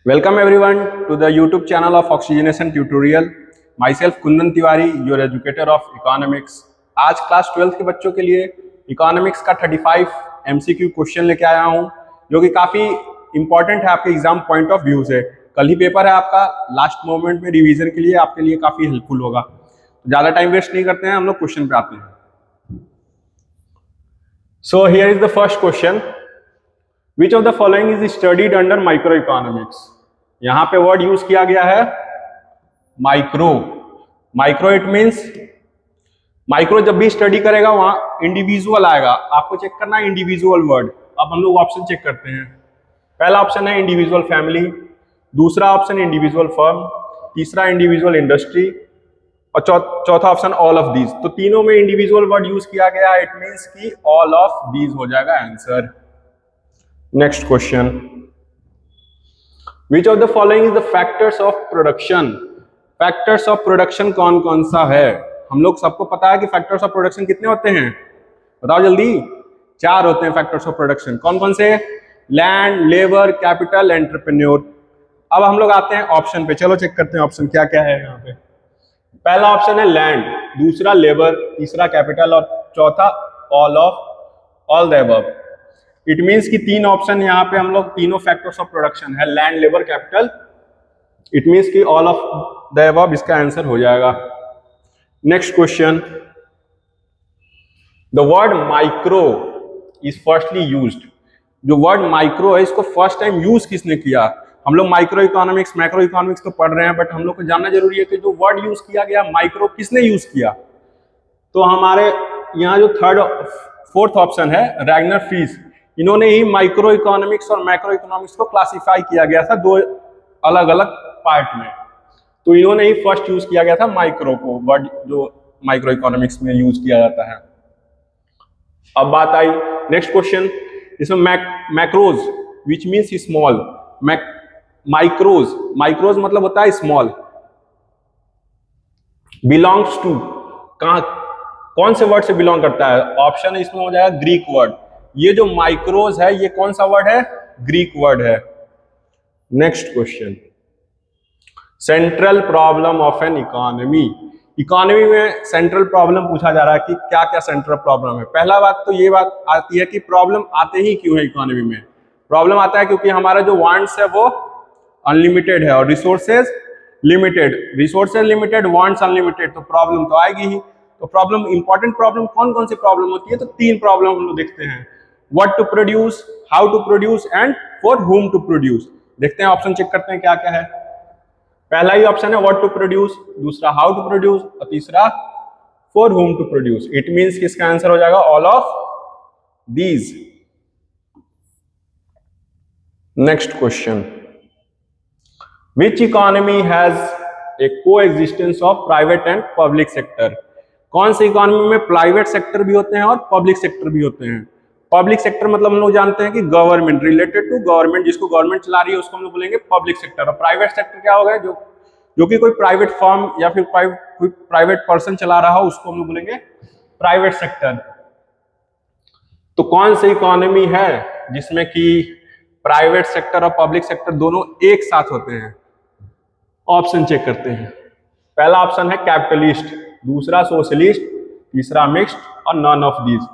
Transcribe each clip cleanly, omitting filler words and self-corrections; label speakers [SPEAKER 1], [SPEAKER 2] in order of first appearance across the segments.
[SPEAKER 1] Welcome everyone to the YouTube channel of Oxygenation Tutorial. Myself Kundan Tiwari, your educator of economics. आज class 12 के बच्चों के लिए economics का 35 MCQ क्वेश्चन लेके आया हूँ, जो कि काफ़ी इंपॉर्टेंट है आपके एग्जाम पॉइंट ऑफ व्यू से। कल ही पेपर है आपका, लास्ट मोमेंट में रिवीजन के लिए आपके लिए काफ़ी हेल्पफुल होगा। तो ज़्यादा टाइम वेस्ट नहीं करते हैं, हम लोग क्वेश्चन पे आते हैं। So here is the first question, which of the following is studied under micro economics. यहां पे वर्ड यूज किया गया है micro. Micro it means, micro जब भी स्टडी करेगा वहां इंडिविजुअल आएगा, आपको चेक करना है इंडिविजुअल वर्ड। अब हम लोग ऑप्शन चेक करते हैं। पहला ऑप्शन है इंडिविजुअल फैमिली, दूसरा ऑप्शन इंडिविजुअल फर्म, तीसरा इंडिविजुअल इंडस्ट्री और चौथा ऑप्शन ऑल ऑफ दीज। तो तीनों में इंडिविजुअल वर्ड यूज किया गया है, इट मींस कि ऑल ऑफ दीज हो जाएगा answer. Next question, which of the following is the factors of production. Factors of production कौन कौन सा है? हम लोग सबको पता है कि फैक्टर्स ऑफ प्रोडक्शन कितने होते हैं, बताओ जल्दी। 4 होते हैं फैक्टर्स ऑफ प्रोडक्शन। कौन कौन से? Land, labour, capital, entrepreneur. अब हम लोग आते हैं ऑप्शन पे, चलो चेक करते हैं ऑप्शन क्या क्या है यहाँ पे। पहला ऑप्शन है लैंड, दूसरा लेबर, तीसरा कैपिटल और चौथा all the above. It means कि 3 ऑप्शन यहाँ पे हम लोग, तीनों फैक्टर्स ऑफ प्रोडक्शन है, land, labour, capital. It means कि ऑल ऑफ द अबव इसका आंसर हो जाएगा। Next question, the word micro is firstly used. जो वर्ड माइक्रो है, इसको फर्स्ट टाइम यूज किसने किया? हम लोग माइक्रो इकोनॉमिक्स, मैक्रो इकोनॉमिक्स तो पढ़ रहे हैं, बट हम लोग को जानना जरूरी है कि जो वर्ड यूज किया गया माइक्रो, किसने यूज किया। तो हमारे यहाँ जो फोर्थ ऑप्शन है रैगनर फ्रीज, इन्होंने ही माइक्रो इकोनॉमिक्स और मैक्रो इकोनॉमिक्स को क्लासिफाई किया गया था 2 अलग अलग पार्ट में। तो इन्होंने ही फर्स्ट यूज किया गया था माइक्रो को, वर्ड जो माइक्रो इकोनॉमिक्स में यूज किया जाता है। अब बात आई नेक्स्ट क्वेश्चन, इसमें मैक्रोज विच मीन्स स्मॉल। माइक्रोज मतलब होता है स्मॉल। बिलोंग्स टू, कौन से वर्ड से बिलोंग करता है? ऑप्शन इसमें हो जाएगा ग्रीक वर्ड। ये जो माइक्रोज है, ये कौन सा वर्ड है? ग्रीक वर्ड है। Next question, central problem of an economy. Economy में सेंट्रल प्रॉब्लम पूछा जा रहा है कि क्या क्या सेंट्रल प्रॉब्लम है। पहला बात तो ये बात आती है कि प्रॉब्लम आते ही क्यों है इकोनॉमी में। प्रॉब्लम आता है क्योंकि हमारा जो वांट्स है वो अनलिमिटेड है और resources limited. Resources limited, wants unlimited, तो प्रॉब्लम तो आएगी ही। तो प्रॉब्लम, इंपॉर्टेंट प्रॉब्लम कौन कौन सी प्रॉब्लम होती है? तो 3 प्रॉब्लम हम लोग देखते हैं, what to produce, how to produce and for whom to produce. देखते हैं ऑप्शन चेक करते हैं क्या क्या है। पहला ही ऑप्शन है व्हाट टू प्रोड्यूस, दूसरा हाउ टू प्रोड्यूस और तीसरा for whom to produce. It means कि इसका आंसर हो जाएगा all of these. Next question, which economy has a coexistence of private and public sector. कौन सी इकोनॉमी में प्राइवेट सेक्टर भी होते हैं और पब्लिक सेक्टर भी होते हैं? पब्लिक सेक्टर मतलब हम लोग जानते हैं कि गवर्नमेंट, रिलेटेड टू गवर्नमेंट, जिसको गवर्नमेंट चला रही है उसको हम लोग बोलेंगे पब्लिक सेक्टर। और प्राइवेट सेक्टर क्या होगा? जो कि कोई प्राइवेट फर्म या फिर कोई प्राइवेट पर्सन चला रहा हो, उसको हम लोग बोलेंगे प्राइवेट सेक्टर। तो कौन सी इकोनॉमी है जिसमें कि प्राइवेट सेक्टर और पब्लिक सेक्टर दोनों एक साथ होते हैं? ऑप्शन चेक करते हैं। पहला ऑप्शन है कैपिटलिस्ट, दूसरा सोशलिस्ट, तीसरा मिक्स्ड और none of these.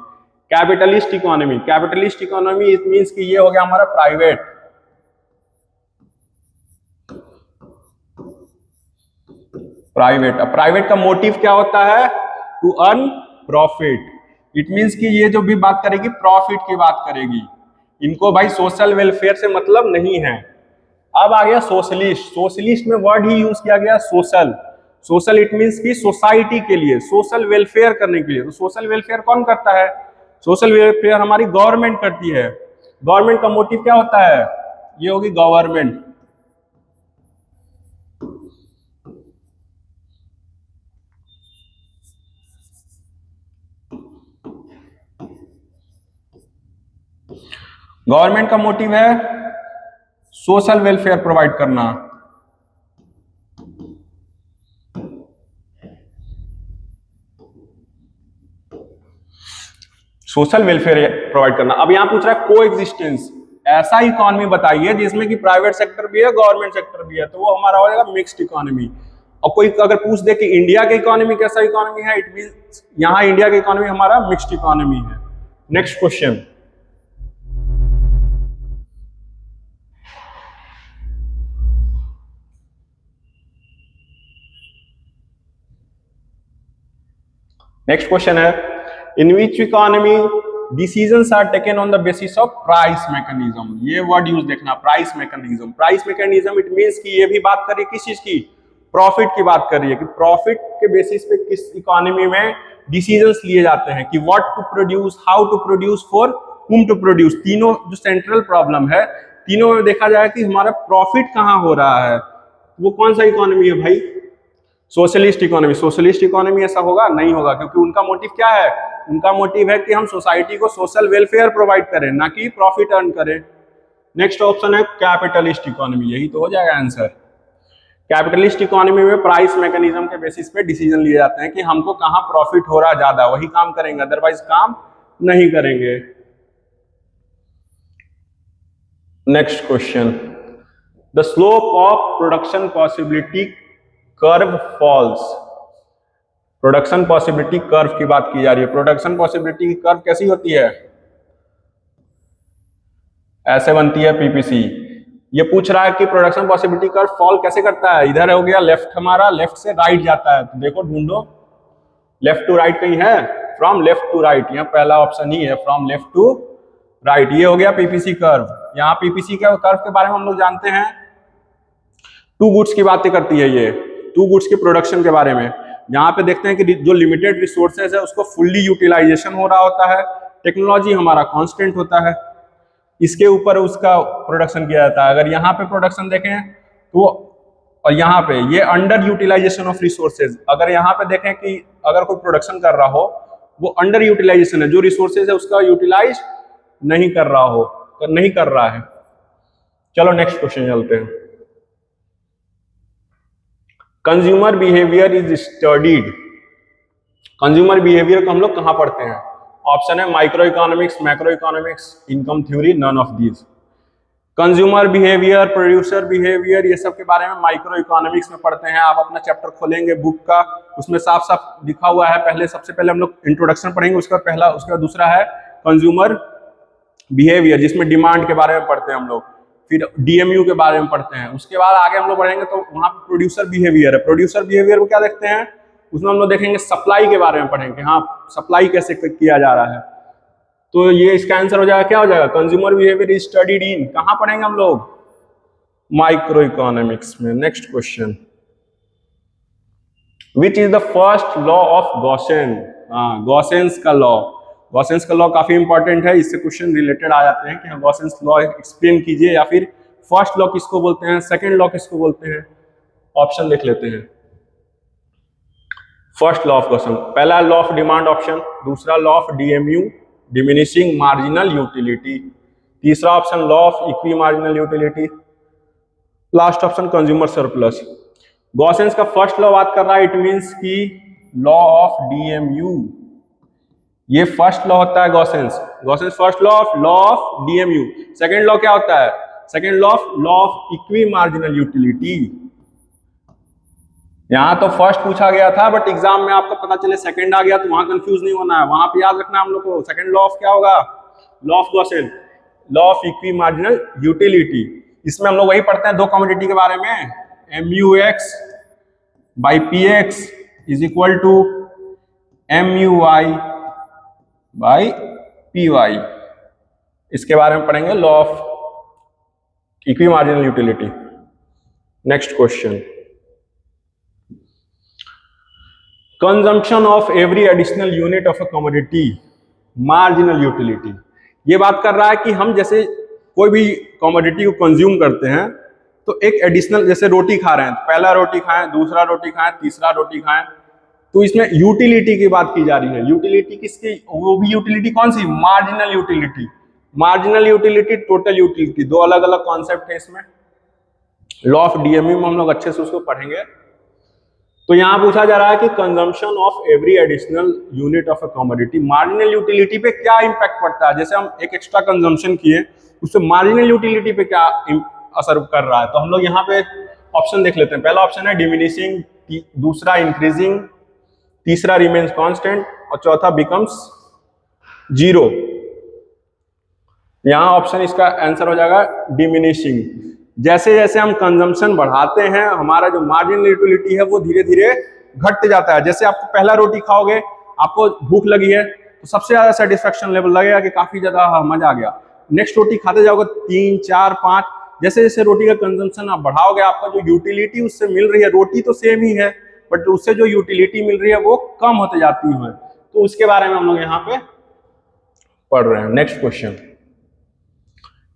[SPEAKER 1] Capitalist economy, capitalist economy it means कि ये हो गया हमारा प्राइवेट। अब प्राइवेट का मोटिव क्या होता है? To earn profit. It means कि ये जो भी बात करेगी प्रॉफिट की बात करेगी, इनको भाई सोशल वेलफेयर से मतलब नहीं है। अब आ गया सोशलिस्ट। सोशलिस्ट में वर्ड ही यूज किया गया सोशल। सोशल इट मींस कि सोसाइटी के लिए, सोशल वेलफेयर करने के लिए। तो सोशल वेलफेयर कौन करता है? सोशल वेलफेयर हमारी गवर्नमेंट करती है। गवर्नमेंट का मोटिव क्या होता है? ये होगी गवर्नमेंट। गवर्नमेंट का मोटिव है सोशल वेलफेयर प्रोवाइड करना। सोशल वेलफेयर प्रोवाइड करना। अब यहां पूछ रहा है को एग्जिस्टेंस। ऐसा इकोनॉमी बताइए जिसमें कि प्राइवेट सेक्टर भी है, गवर्नमेंट सेक्टर भी है, तो वो हमारा हो जाएगा मिक्स्ड इकोनॉमी। और कोई अगर पूछ दे कि इंडिया की इकोनॉमी कैसा इकोनॉमी है, इट मींस यहाँ इंडिया की इकोनॉमी हमारा मिक्स्ड इकोनॉमी है। नेक्स्ट क्वेश्चन, नेक्स्ट क्वेश्चन है, in which economy decisions are taken on the basis of price mechanism. ये वर्ड यूज देखना, price mechanism. Price mechanism it means कि ये भी बात कर रही है किस चीज की, प्रॉफिट की बात कर रही है कि प्रॉफिट के बेसिस पे किस इकोनॉमी में डिसीजंस लिए जाते हैं कि what to produce, how to produce, for whom to produce. तीनों जो सेंट्रल प्रॉब्लम है, तीनों में देखा जाए कि हमारा प्रॉफिट कहाँ हो रहा है, वो कौन सा इकोनॉमी है भाई, सोशलिस्ट इकोनॉमी। सोशलिस्ट इकोनॉमी ऐसा होगा नहीं होगा, क्योंकि उनका मोटिव क्या है, उनका मोटिव है कि हम सोसाइटी को सोशल वेलफेयर प्रोवाइड करें, ना कि प्रॉफिट अर्न करें। नेक्स्ट ऑप्शन है कैपिटलिस्ट इकोनॉमी, यही तो हो जाएगा आंसर। कैपिटलिस्ट इकोनॉमी में प्राइस मैकेनिज्म के बेसिस पे डिसीजन लिए जाते हैं कि हमको कहां प्रॉफिट हो रहा ज्यादा, वही काम करेंगे, अदरवाइज काम नहीं करेंगे। Next question, the slope of production possibility curve falls. Production possibility curve की बात की जा रही है। प्रोडक्शन पॉसिबिलिटी की कर्व कैसी होती है, ऐसे बनती है पीपीसी। ये पूछ रहा है कि प्रोडक्शन पॉसिबिलिटी कर्व फॉल कैसे करता है। इधर हो गया लेफ्ट, हमारा लेफ्ट से राइट जाता है, तो देखो ढूंढो लेफ्ट टू राइट कहीं है, फ्रॉम लेफ्ट टू राइट, यहाँ पहला ऑप्शन ही है फ्रॉम लेफ्ट टू राइट। ये हो गया पीपीसी कर्व। यहाँ पीपीसी के कर्व के बारे में हम लोग जानते हैं, टू गुड्स की बातें करती है ये, टू गुड्स के प्रोडक्शन के बारे में। यहाँ पे देखते हैं कि जो लिमिटेड रिसोर्सेज है उसको फुल्ली यूटिलाइजेशन हो रहा होता है, टेक्नोलॉजी हमारा कांस्टेंट होता है, इसके ऊपर उसका प्रोडक्शन किया जाता है। अगर यहाँ पे प्रोडक्शन देखें तो, और यहाँ पे ये अंडर यूटिलाइजेशन ऑफ रिसोर्सेज। अगर यहाँ पे देखें कि अगर कोई प्रोडक्शन कर रहा हो वो अंडर यूटिलाइजेशन है, जो रिसोर्सेज है उसका यूटिलाइज नहीं कर रहा हो, नहीं कर रहा है। चलो नेक्स्ट क्वेश्चन चलते हैं। Consumer behaviour is studied. Consumer behaviour को हम लोग कहां पढ़ते हैं, ऑप्शन है micro economics, macro economics, income theory, none of these. Consumer behaviour, producer behaviour, ये सब के बारे में माइक्रो इकोनॉमिक्स में पढ़ते हैं। आप अपना चैप्टर खोलेंगे बुक का, उसमें साफ साफ लिखा हुआ है। पहले सबसे पहले हम लोग इंट्रोडक्शन पढ़ेंगे, उसका पहला, उसका दूसरा है कंज्यूमर बिहेवियर, जिसमें डिमांड के बारे में पढ़ते हैं हम लोग, फिर डीएमयू के बारे में पढ़ते हैं। उसके बाद आगे हम लोग बढ़ेंगे तो वहां पर प्रोड्यूसर बिहेवियर है। प्रोड्यूसर बिहेवियर को क्या देखते हैं, उसमें हम लोग देखेंगे सप्लाई के बारे में पढ़ेंगे, हाँ सप्लाई कैसे किया जा रहा है। तो ये इसका आंसर हो जाएगा, क्या हो जाएगा, consumer behaviour is studied in, कहां पढ़ेंगे हम लोग, माइक्रो इकोनॉमिक्स में। Next question, which is the first law of Gossen. Gossen's का लॉ, गॉसेंस का लॉ काफी इंपॉर्टेंट है, इससे क्वेश्चन रिलेटेड आ जाते हैं कि गॉसेंस लॉ एक्सप्लेन कीजिए, या फिर फर्स्ट लॉ किसको बोलते हैं, सेकंड लॉ किसको बोलते हैं। ऑप्शन देख लेते हैं। फर्स्ट लॉ ऑफ गॉसेन, पहला लॉ ऑफ डिमांड ऑप्शन, दूसरा law of DMU diminishing marginal utility, तीसरा option law of equi marginal utility, last option consumer surplus. Gossen's का फर्स्ट लॉ बात कर रहा है, इट मींस की लॉ ऑफ डीएमयू, ये फर्स्ट लॉ होता है Gossen's. Gossen's first law of DMU. Second law क्या होता है, second law of equi marginal utility. यहां तो फर्स्ट पूछा गया था, बट एग्जाम में आपको पता चले सेकंड आ गया तो वहां कंफ्यूज नहीं होना है, वहां पे याद रखना हम लोग को सेकंड लॉ ऑफ क्या होगा, law of Gossen, law of equi marginal utility. इसमें हम लोग वही पढ़ते हैं दो कमोडिटी के बारे में, MUX by PX is equal to MUY by PY, इसके बारे में पढ़ेंगे law of equi marginal utility. Next question, consumption of every additional unit of a commodity marginal utility. ये बात कर रहा है कि हम जैसे कोई भी कमोडिटी को कंज्यूम करते हैं तो एक एडिशनल, जैसे रोटी खा रहे हैं, पहला रोटी खाएं, दूसरा रोटी खाएं, तीसरा रोटी खाएं, तो इसमें यूटिलिटी की बात की जा रही है। यूटिलिटी किसकी, वो भी यूटिलिटी कौन सी, marginal utility. Marginal utility, total utility, दो अलग अलग कॉन्सेप्ट है इसमें। लॉ ऑफ डीएमयू में हम लोग अच्छे से उसको पढ़ेंगे। तो यहां पूछा जा रहा है कि consumption of every additional unit of a commodity, marginal utility पे क्या इंपैक्ट पड़ता है। जैसे हम एक एक्स्ट्रा कंजम्पशन किए उससे मार्जिनल यूटिलिटी पे क्या असर कर रहा है। तो हम लोग यहाँ पे ऑप्शन देख लेते हैं। पहला ऑप्शन है डिमिनिशिंग, दूसरा इंक्रीजिंग, तीसरा रिमेन्स कांस्टेंट और चौथा बिकम्स जीरो। यहाँ ऑप्शन इसका आंसर हो जाएगा डिमिनिशिंग। जैसे जैसे हम कंजम्पशन बढ़ाते हैं हमारा जो मार्जिनल यूटिलिटी है वो धीरे धीरे घटते जाता है। जैसे आपको पहला रोटी खाओगे, आपको भूख लगी है तो सबसे ज्यादा सेटिस्फेक्शन लेवल लगेगा कि काफी ज्यादा मजा आ गया। नेक्स्ट रोटी खाते जाओगे 3, 4, 5, जैसे जैसे रोटी का कंजम्पशन आप बढ़ाओगे आपका जो यूटिलिटी उससे मिल रही है, रोटी तो सेम ही है बट उससे जो यूटिलिटी मिल रही है वो कम होते जाती है। तो उसके बारे में हम लोग यहाँ पे पढ़ रहे हैं। Next question,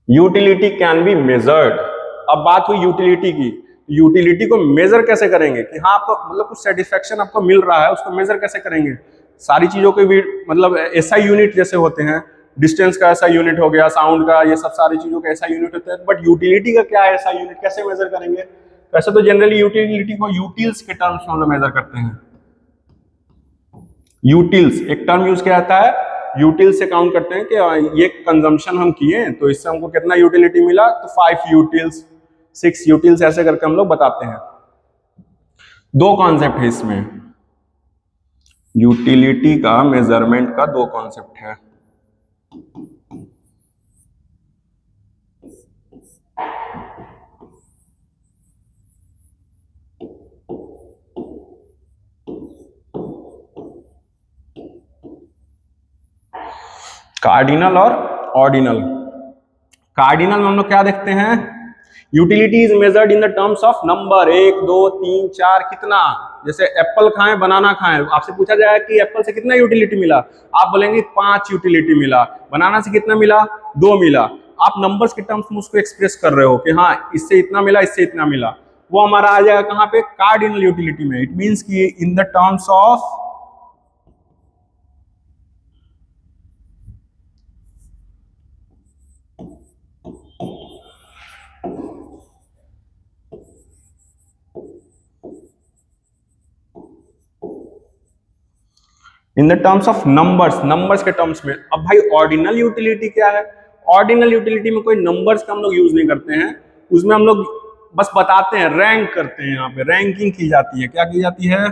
[SPEAKER 1] utility can be measured. अब बात हुई यूटिलिटी की, यूटिलिटी को मेजर कैसे करेंगे कि हाँ आपको मतलब कुछ सेटिस्फेक्शन आपको मिल रहा है, उसको मेजर कैसे करेंगे। सारी चीजों के मतलब ऐसा यूनिट जैसे होते हैं, डिस्टेंस का ऐसा यूनिट हो गया, साउंड का, ये सब सारी चीजों का ऐसा यूनिट होता है, बट यूटिलिटी का क्या है ऐसा यूनिट, कैसे मेजर करेंगे। वैसे तो जनरली यूटिलिटी को यूटिल्स के टर्म्स में हम लोग मेजर करते हैं। यूटिल्स एक टर्म यूज किया जाता है, यूटिल से काउंट करते हैं कि ये कंजम्पशन हम किए तो इससे हमको कितना यूटिलिटी मिला, तो 5 यूटिल्स, 6 यूटिल्स, ऐसे करके हम लोग बताते हैं। दो कॉन्सेप्ट है इसमें, यूटिलिटी का मेजरमेंट का दो कॉन्सेप्ट है। कार्डिनल और ऑर्डिनल। कार्डिनल में हम लोग क्या देखते हैं, utility is measured in the terms of number, 1, 2, 3, 4 कितना। जैसे एप्पल खाएं, बनाना खाएं, आपसे पूछा जाए कि एप्पल से कितना यूटिलिटी मिला, आप बोलेंगे 5 यूटिलिटी मिला। बनाना से कितना मिला, 2 मिला। आप नंबर्स के टर्म्स में उसको एक्सप्रेस कर रहे हो कि हाँ इससे इतना मिला, इससे इतना मिला, वो हमारा आ जाएगा कहाँ पे, कार्डिनल यूटिलिटी में। इट मीन्स कि in the terms of in the terms of numbers, numbers के टर्म्स में। अब भाई ऑर्डिनल यूटिलिटी क्या है, ऑर्डिनल यूटिलिटी में कोई नंबर्स का हम लोग यूज नहीं करते हैं, उसमें हम लोग बस बताते हैं, रैंक करते हैं। यहाँ पे रैंकिंग की जाती है, क्या की जाती है,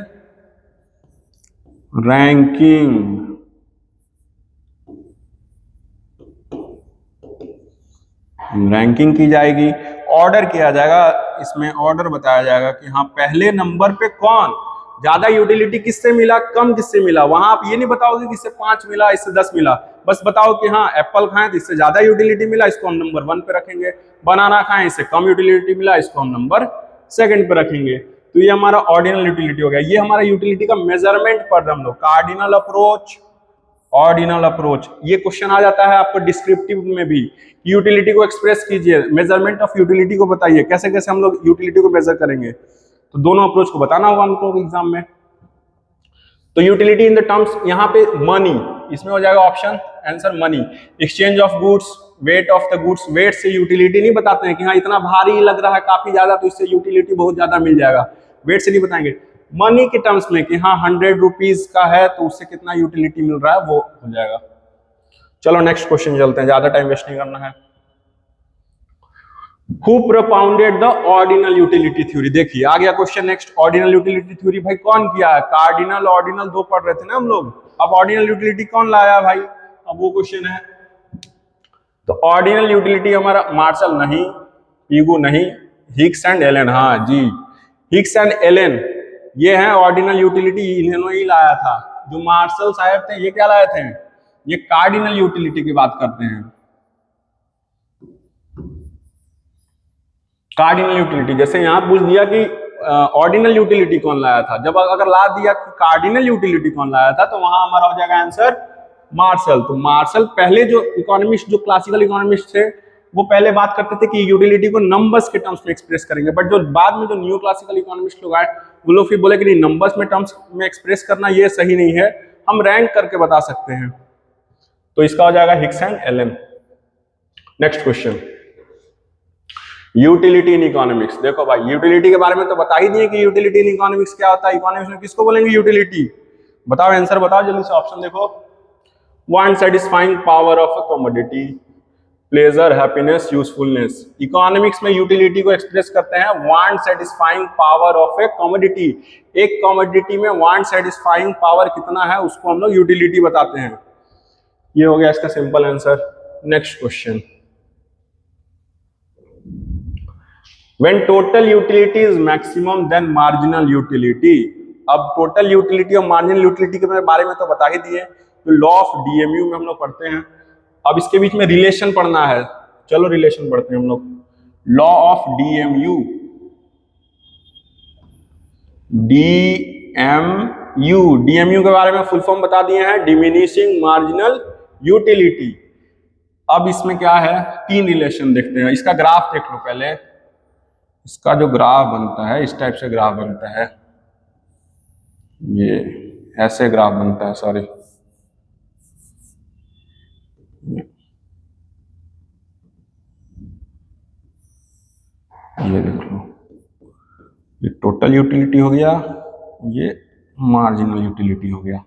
[SPEAKER 1] रैंकिंग। रैंकिंग की जाएगी, ऑर्डर किया जाएगा, इसमें ऑर्डर बताया जाएगा कि हाँ पहले नंबर पे कौन ज्यादा यूटिलिटी किससे मिला, कम किससे मिला। वहां आप ये नहीं बताओगे कि इससे 5 मिला, इससे 10 मिला, बस बताओ कि हाँ एप्पल खाएं तो इससे ज्यादा यूटिलिटी मिला, इसको हम नंबर 1 पे रखेंगे। बनाना खाएं, इससे कम यूटिलिटी मिला, इसको हम नंबर 2 पे रखेंगे। तो ये हमारा ऑर्डिनल यूटिलिटी हो गया। ये हमारा यूटिलिटी का मेजरमेंट पढ़ रहे हम लोग, कार्डिनल अप्रोच, ऑर्डिनल अप्रोच। ये क्वेश्चन आ जाता है आपको डिस्क्रिप्टिव में भी, यूटिलिटी को एक्सप्रेस कीजिए, मेजरमेंट ऑफ यूटिलिटी को बताइए, कैसे कैसे हम लोग यूटिलिटी को मेजर करेंगे। तो दोनों अप्रोच को बताना होगा हमको एग्जाम में। तो यूटिलिटी इन द टर्म्स, यहाँ पे मनी, इसमें हो जाएगा option answer money. Exchange of goods, weight of the goods, weight से यूटिलिटी नहीं बताते हैं कि हाँ इतना भारी लग रहा है काफी ज्यादा तो इससे यूटिलिटी बहुत ज्यादा मिल जाएगा, वेट से नहीं बताएंगे। मनी के टर्म्स में कि हाँ 100 रुपीज का है तो उससे कितना यूटिलिटी मिल रहा है वो हो जाएगा। चलो नेक्स्ट क्वेश्चन चलते हैं, ज्यादा टाइम वेस्ट नहीं करना है। Who propounded the ordinal utility theory? देखिए आ गया question next, ordinal utility theory भाई कौन किया है, कार्डिनल ऑर्डिनल दो पढ़ रहे थे ना हम लोग, अब ऑर्डिनल यूटिलिटी कौन लाया भाई, अब वो क्वेश्चन है। तो ऑर्डिनल यूटिलिटी हमारा मार्शल नहीं, पीगू नहीं, हिक्स एंड एलन, हाँ जी हिक्स एंड एलन ये है ऑर्डिनल यूटिलिटी, इन्होंने ही लाया था। जो मार्शल साहब थे ये क्या लाए थे, ये कार्डिनल यूटिलिटी की बात करते हैं। कार्डिनल यूटिलिटी, जैसे यहां पूछ दिया कि ऑर्डिनल यूटिलिटी कौन लाया था, जब अगर ला दिया कि कार्डिनल यूटिलिटी कौन लाया था तो वहां हमारा हो जाएगा आंसर मार्शल। तो मार्शल पहले जो इकोनॉमिस्ट, जो क्लासिकल इकोनॉमिस्ट थे वो पहले बात करते थे कि यूटिलिटी को नंबर्स के टर्म्स में एक्सप्रेस करेंगे, बट जो बाद में जो न्यू क्लासिकल इकोनॉमिस्ट लोग आए वो लोग फिर बोले कि नहीं, नंबर्स में टर्म्स में एक्सप्रेस करना ये सही नहीं है, हम रैंक करके बता सकते हैं। तो इसका हो जाएगा Hicks and Allen. Next question, utility in economics. देखो भाई यूटिलिटी के बारे में तो बता ही दिए कि यूटिलिटी इन इकोनॉमिक्स क्या होता है, इकोनॉमिक्स में किसको बोलेंगे यूटिलिटी, बताओ आंसर बताओ जल्दी से, ऑप्शन देखो। One satisfying power of a commodity pleasure, happiness, usefulness. Economics में यूटिलिटी को एक्सप्रेस करते हैं want satisfying power of A commodity. एक कमोडिटी में वांट सेटिस्फाइंग पावर कितना है उसको हम लोग यूटिलिटी बताते हैं। ये हो गया इसका simple answer. Next question, when total utility is maximum then marginal utility. अब टोटल यूटिलिटी और मार्जिनल यूटिलिटी के बारे में तो बता ही दिए, तो लॉ ऑफ डीएमयू में हम लोग पढ़ते हैं। अब इसके बीच में रिलेशन पढ़ना है, चलो रिलेशन पढ़ते हैं हम लोग। लॉ ऑफ डीएमयू, डीएमयू के बारे में फुल फॉर्म बता दिए हैं, डिमिनिशिंग मार्जिनल यूटिलिटी। अब इसमें क्या है, तीन रिलेशन देखते हैं। इसका ग्राफ देख लो पहले। इसका जो ग्राफ बनता है इस टाइप से ग्राफ बनता है, ये ऐसे ग्राफ बनता है, सॉरी ये देख लो, ये टोटल यूटिलिटी हो गया, ये मार्जिनल यूटिलिटी हो गया।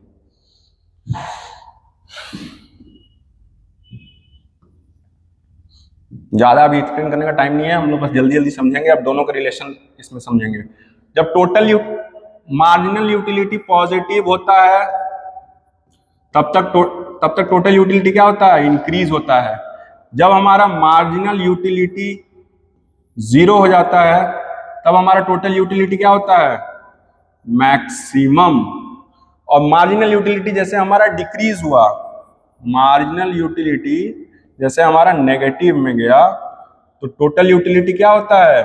[SPEAKER 1] ज्यादा अभी एक्सप्लेन करने का टाइम नहीं है, हम लोग बस जल्दी जल्दी समझेंगे। अब दोनों का रिलेशन इसमें समझेंगे। जब मार्जिनल यूटिलिटी पॉजिटिव होता है तब तक टोटल यूटिलिटी क्या होता है, इंक्रीज होता है। जब हमारा मार्जिनल यूटिलिटी 0 हो जाता है तब हमारा टोटल यूटिलिटी क्या होता है, मैक्सिमम। और मार्जिनल यूटिलिटी जैसे हमारा डिक्रीज हुआ, मार्जिनल यूटिलिटी जैसे हमारा नेगेटिव में गया तो टोटल यूटिलिटी क्या होता है,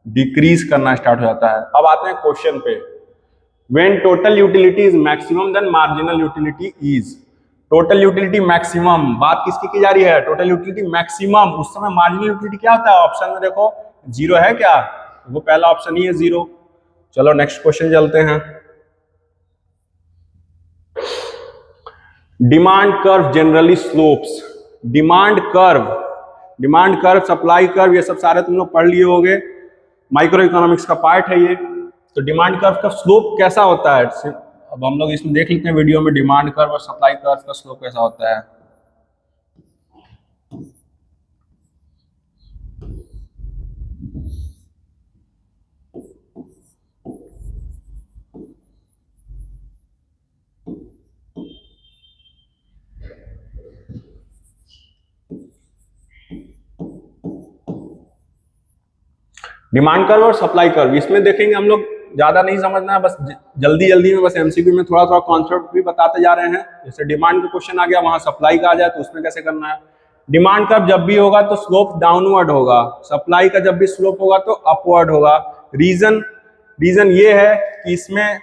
[SPEAKER 1] डिक्रीज करना स्टार्ट हो जाता है। अब आते हैं क्वेश्चन पे, when total utility is maximum then marginal utility is. Total utility maximum, बात किसकी की जा रही है, टोटल यूटिलिटी मैक्सिमम। उस समय मार्जिनल यूटिलिटी क्या होता है, ऑप्शन में देखो 0 है क्या, वो पहला ऑप्शन ही है 0। चलो नेक्स्ट क्वेश्चन चलते हैं। Demand curve generally slopes. Demand curve, supply curve, ये सब सारे तुम लोग पढ़ लिए होगे, माइक्रो इकोनॉमिक्स का पार्ट है ये। तो डिमांड कर्व का स्लोप कैसा होता है, अब हम लोग इसमें देख लेते हैं वीडियो में, डिमांड कर्व और सप्लाई कर्व का स्लोप कैसा होता है। डिमांड कर्व और सप्लाई कर्व इसमें देखेंगे हम लोग, ज्यादा नहीं समझना है, बस जल्दी जल्दी में बस एमसीक्यू में थोड़ा थोड़ा कॉन्सेप्ट भी बताते जा रहे हैं। जैसे डिमांड का क्वेश्चन आ गया, वहां सप्लाई का आ जाए तो उसमें कैसे करना है। डिमांड कर्व जब भी होगा तो स्लोप डाउनवर्ड होगा, सप्लाई का जब भी स्लोप होगा तो अपवर्ड होगा। रीजन ये है कि इसमें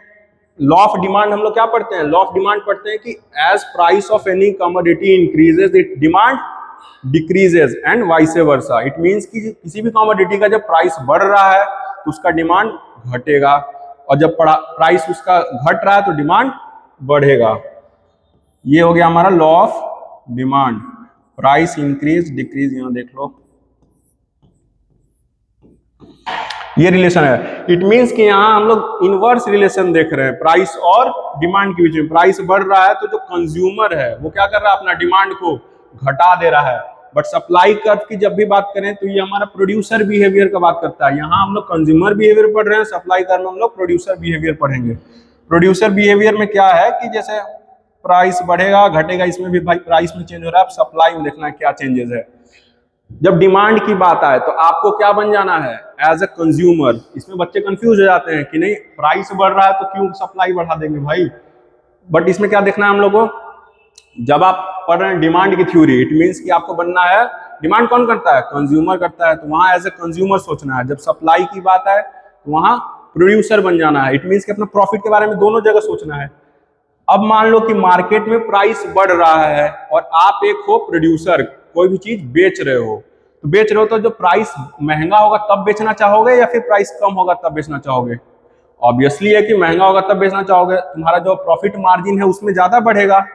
[SPEAKER 1] लॉ ऑफ डिमांड हम लोग क्या पढ़ते हैं, लॉ ऑफ डिमांड पढ़ते हैं कि as price of any commodity increases it demand decreases and vice versa. It means कि किसी भी कमोडिटी का जब प्राइस बढ़ रहा है तो उसका डिमांड घटेगा, और जब प्राइस उसका घट रहा है तो डिमांड बढ़ेगा। ये हो गया हमारा law of demand, price increase decrease, यहां देख लो ये रिलेशन है। इट मींस कि यहाँ हम लोग इनवर्स रिलेशन देख रहे हैं प्राइस और डिमांड के बीच में। प्राइस बढ़ रहा है तो जो कंज्यूमर है वो क्या कर रहा है, अपना डिमांड को घटा दे रहा है। बट सप्लाई कर्व की जब भी बात करें तो ये हमारा प्रोड्यूसर बिहेवियर का बात करता है। यहाँ हम लोग कंज्यूमर बिहेवियर पढ़ रहे हैं, सप्लाई कर्व में हम लोग प्रोड्यूसर बिहेवियर पढ़ेंगे। प्रोड्यूसर बिहेवियर में क्या है कि जैसे प्राइस बढ़ेगा घटेगा, इसमें भी भाई प्राइस में चेंज हो रहा है। अब सप्लाई में देखना है क्या चेंजेस है। जब डिमांड की बात आए तो आपको क्या बन जाना है, एज ए कंज्यूमर। इसमें बच्चे कंफ्यूज हो जाते हैं कि नहीं प्राइस बढ़ रहा है तो क्यों सप्लाई बढ़ा देंगे भाई। बट इसमें क्या देखना है हम लोगों को, जब आप पढ़ रहे हैं डिमांड की थ्योरी, इट मींस कि आपको बनना है, डिमांड कौन करता है, कंज्यूमर करता है, तो वहां एज ए कंज्यूमर सोचना है। जब सप्लाई की बात है तो वहां प्रोड्यूसर बन जाना है। इट मींस कि अपना प्रॉफिट के बारे में दोनों जगह सोचना है। अब मान लो कि मार्केट में प्राइस बढ़ रहा है और आप एक हो प्रोड्यूसर, कोई भी चीज बेच रहे हो, तो बेच रहे हो तो जो प्राइस महंगा होगा तब बेचना चाहोगे या फिर प्राइस कम होगा तब बेचना चाहोगे। ऑब्वियसली है कि महंगा होगा तब बेचना चाहोगे, तुम्हारा जो प्रॉफिट मार्जिन है उसमें ज्यादा बढ़ेगा।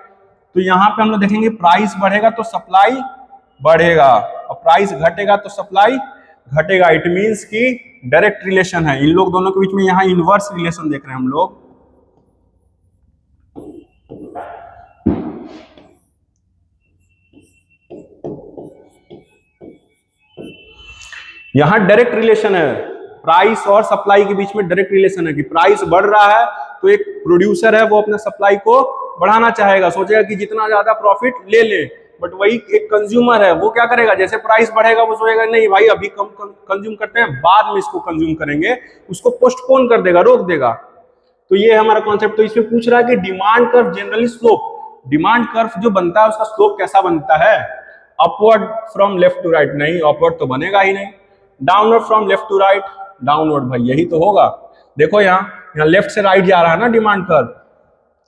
[SPEAKER 1] तो यहाँ पे हम लोग देखेंगे प्राइस बढ़ेगा तो सप्लाई बढ़ेगा और प्राइस घटेगा तो सप्लाई घटेगा। इट मींस कि डायरेक्ट रिलेशन है इन लोग दोनों के बीच में। यहाँ इनवर्स रिलेशन देख रहे हैं हम लोग। यहाँ डायरेक्ट रिलेशन है, प्राइस और सप्लाई के बीच में डायरेक्ट रिलेशन है कि प्राइस बढ़ रहा है तो एक प्रोड्यूसर है वो अपने सप्लाई को बढ़ाना चाहेगा, सोचेगा कि जितना ज्यादा प्रॉफिट ले ले। बट वही एक कंज्यूमर है वो क्या करेगा, जैसे प्राइस बढ़ेगा वो सोचेगा नहीं भाई अभी कम कंज्यूम करते हैं, बाद में इसको कंज्यूम करेंगे, उसको पोस्टपोन कर देगा, रोक देगा। तो ये हमारा कॉन्सेप्ट। तो इसमें पूछ रहा है कि demand curve generally slope, demand curve जो बनता है उसका स्लोप कैसा बनता है, upward from left to right, नहीं अपवर्ड तो बनेगा ही नहीं, downward from left to right, downward भाई यही तो होगा। देखो यहाँ लेफ्ट से राइट जा रहा है ना डिमांड कर्व,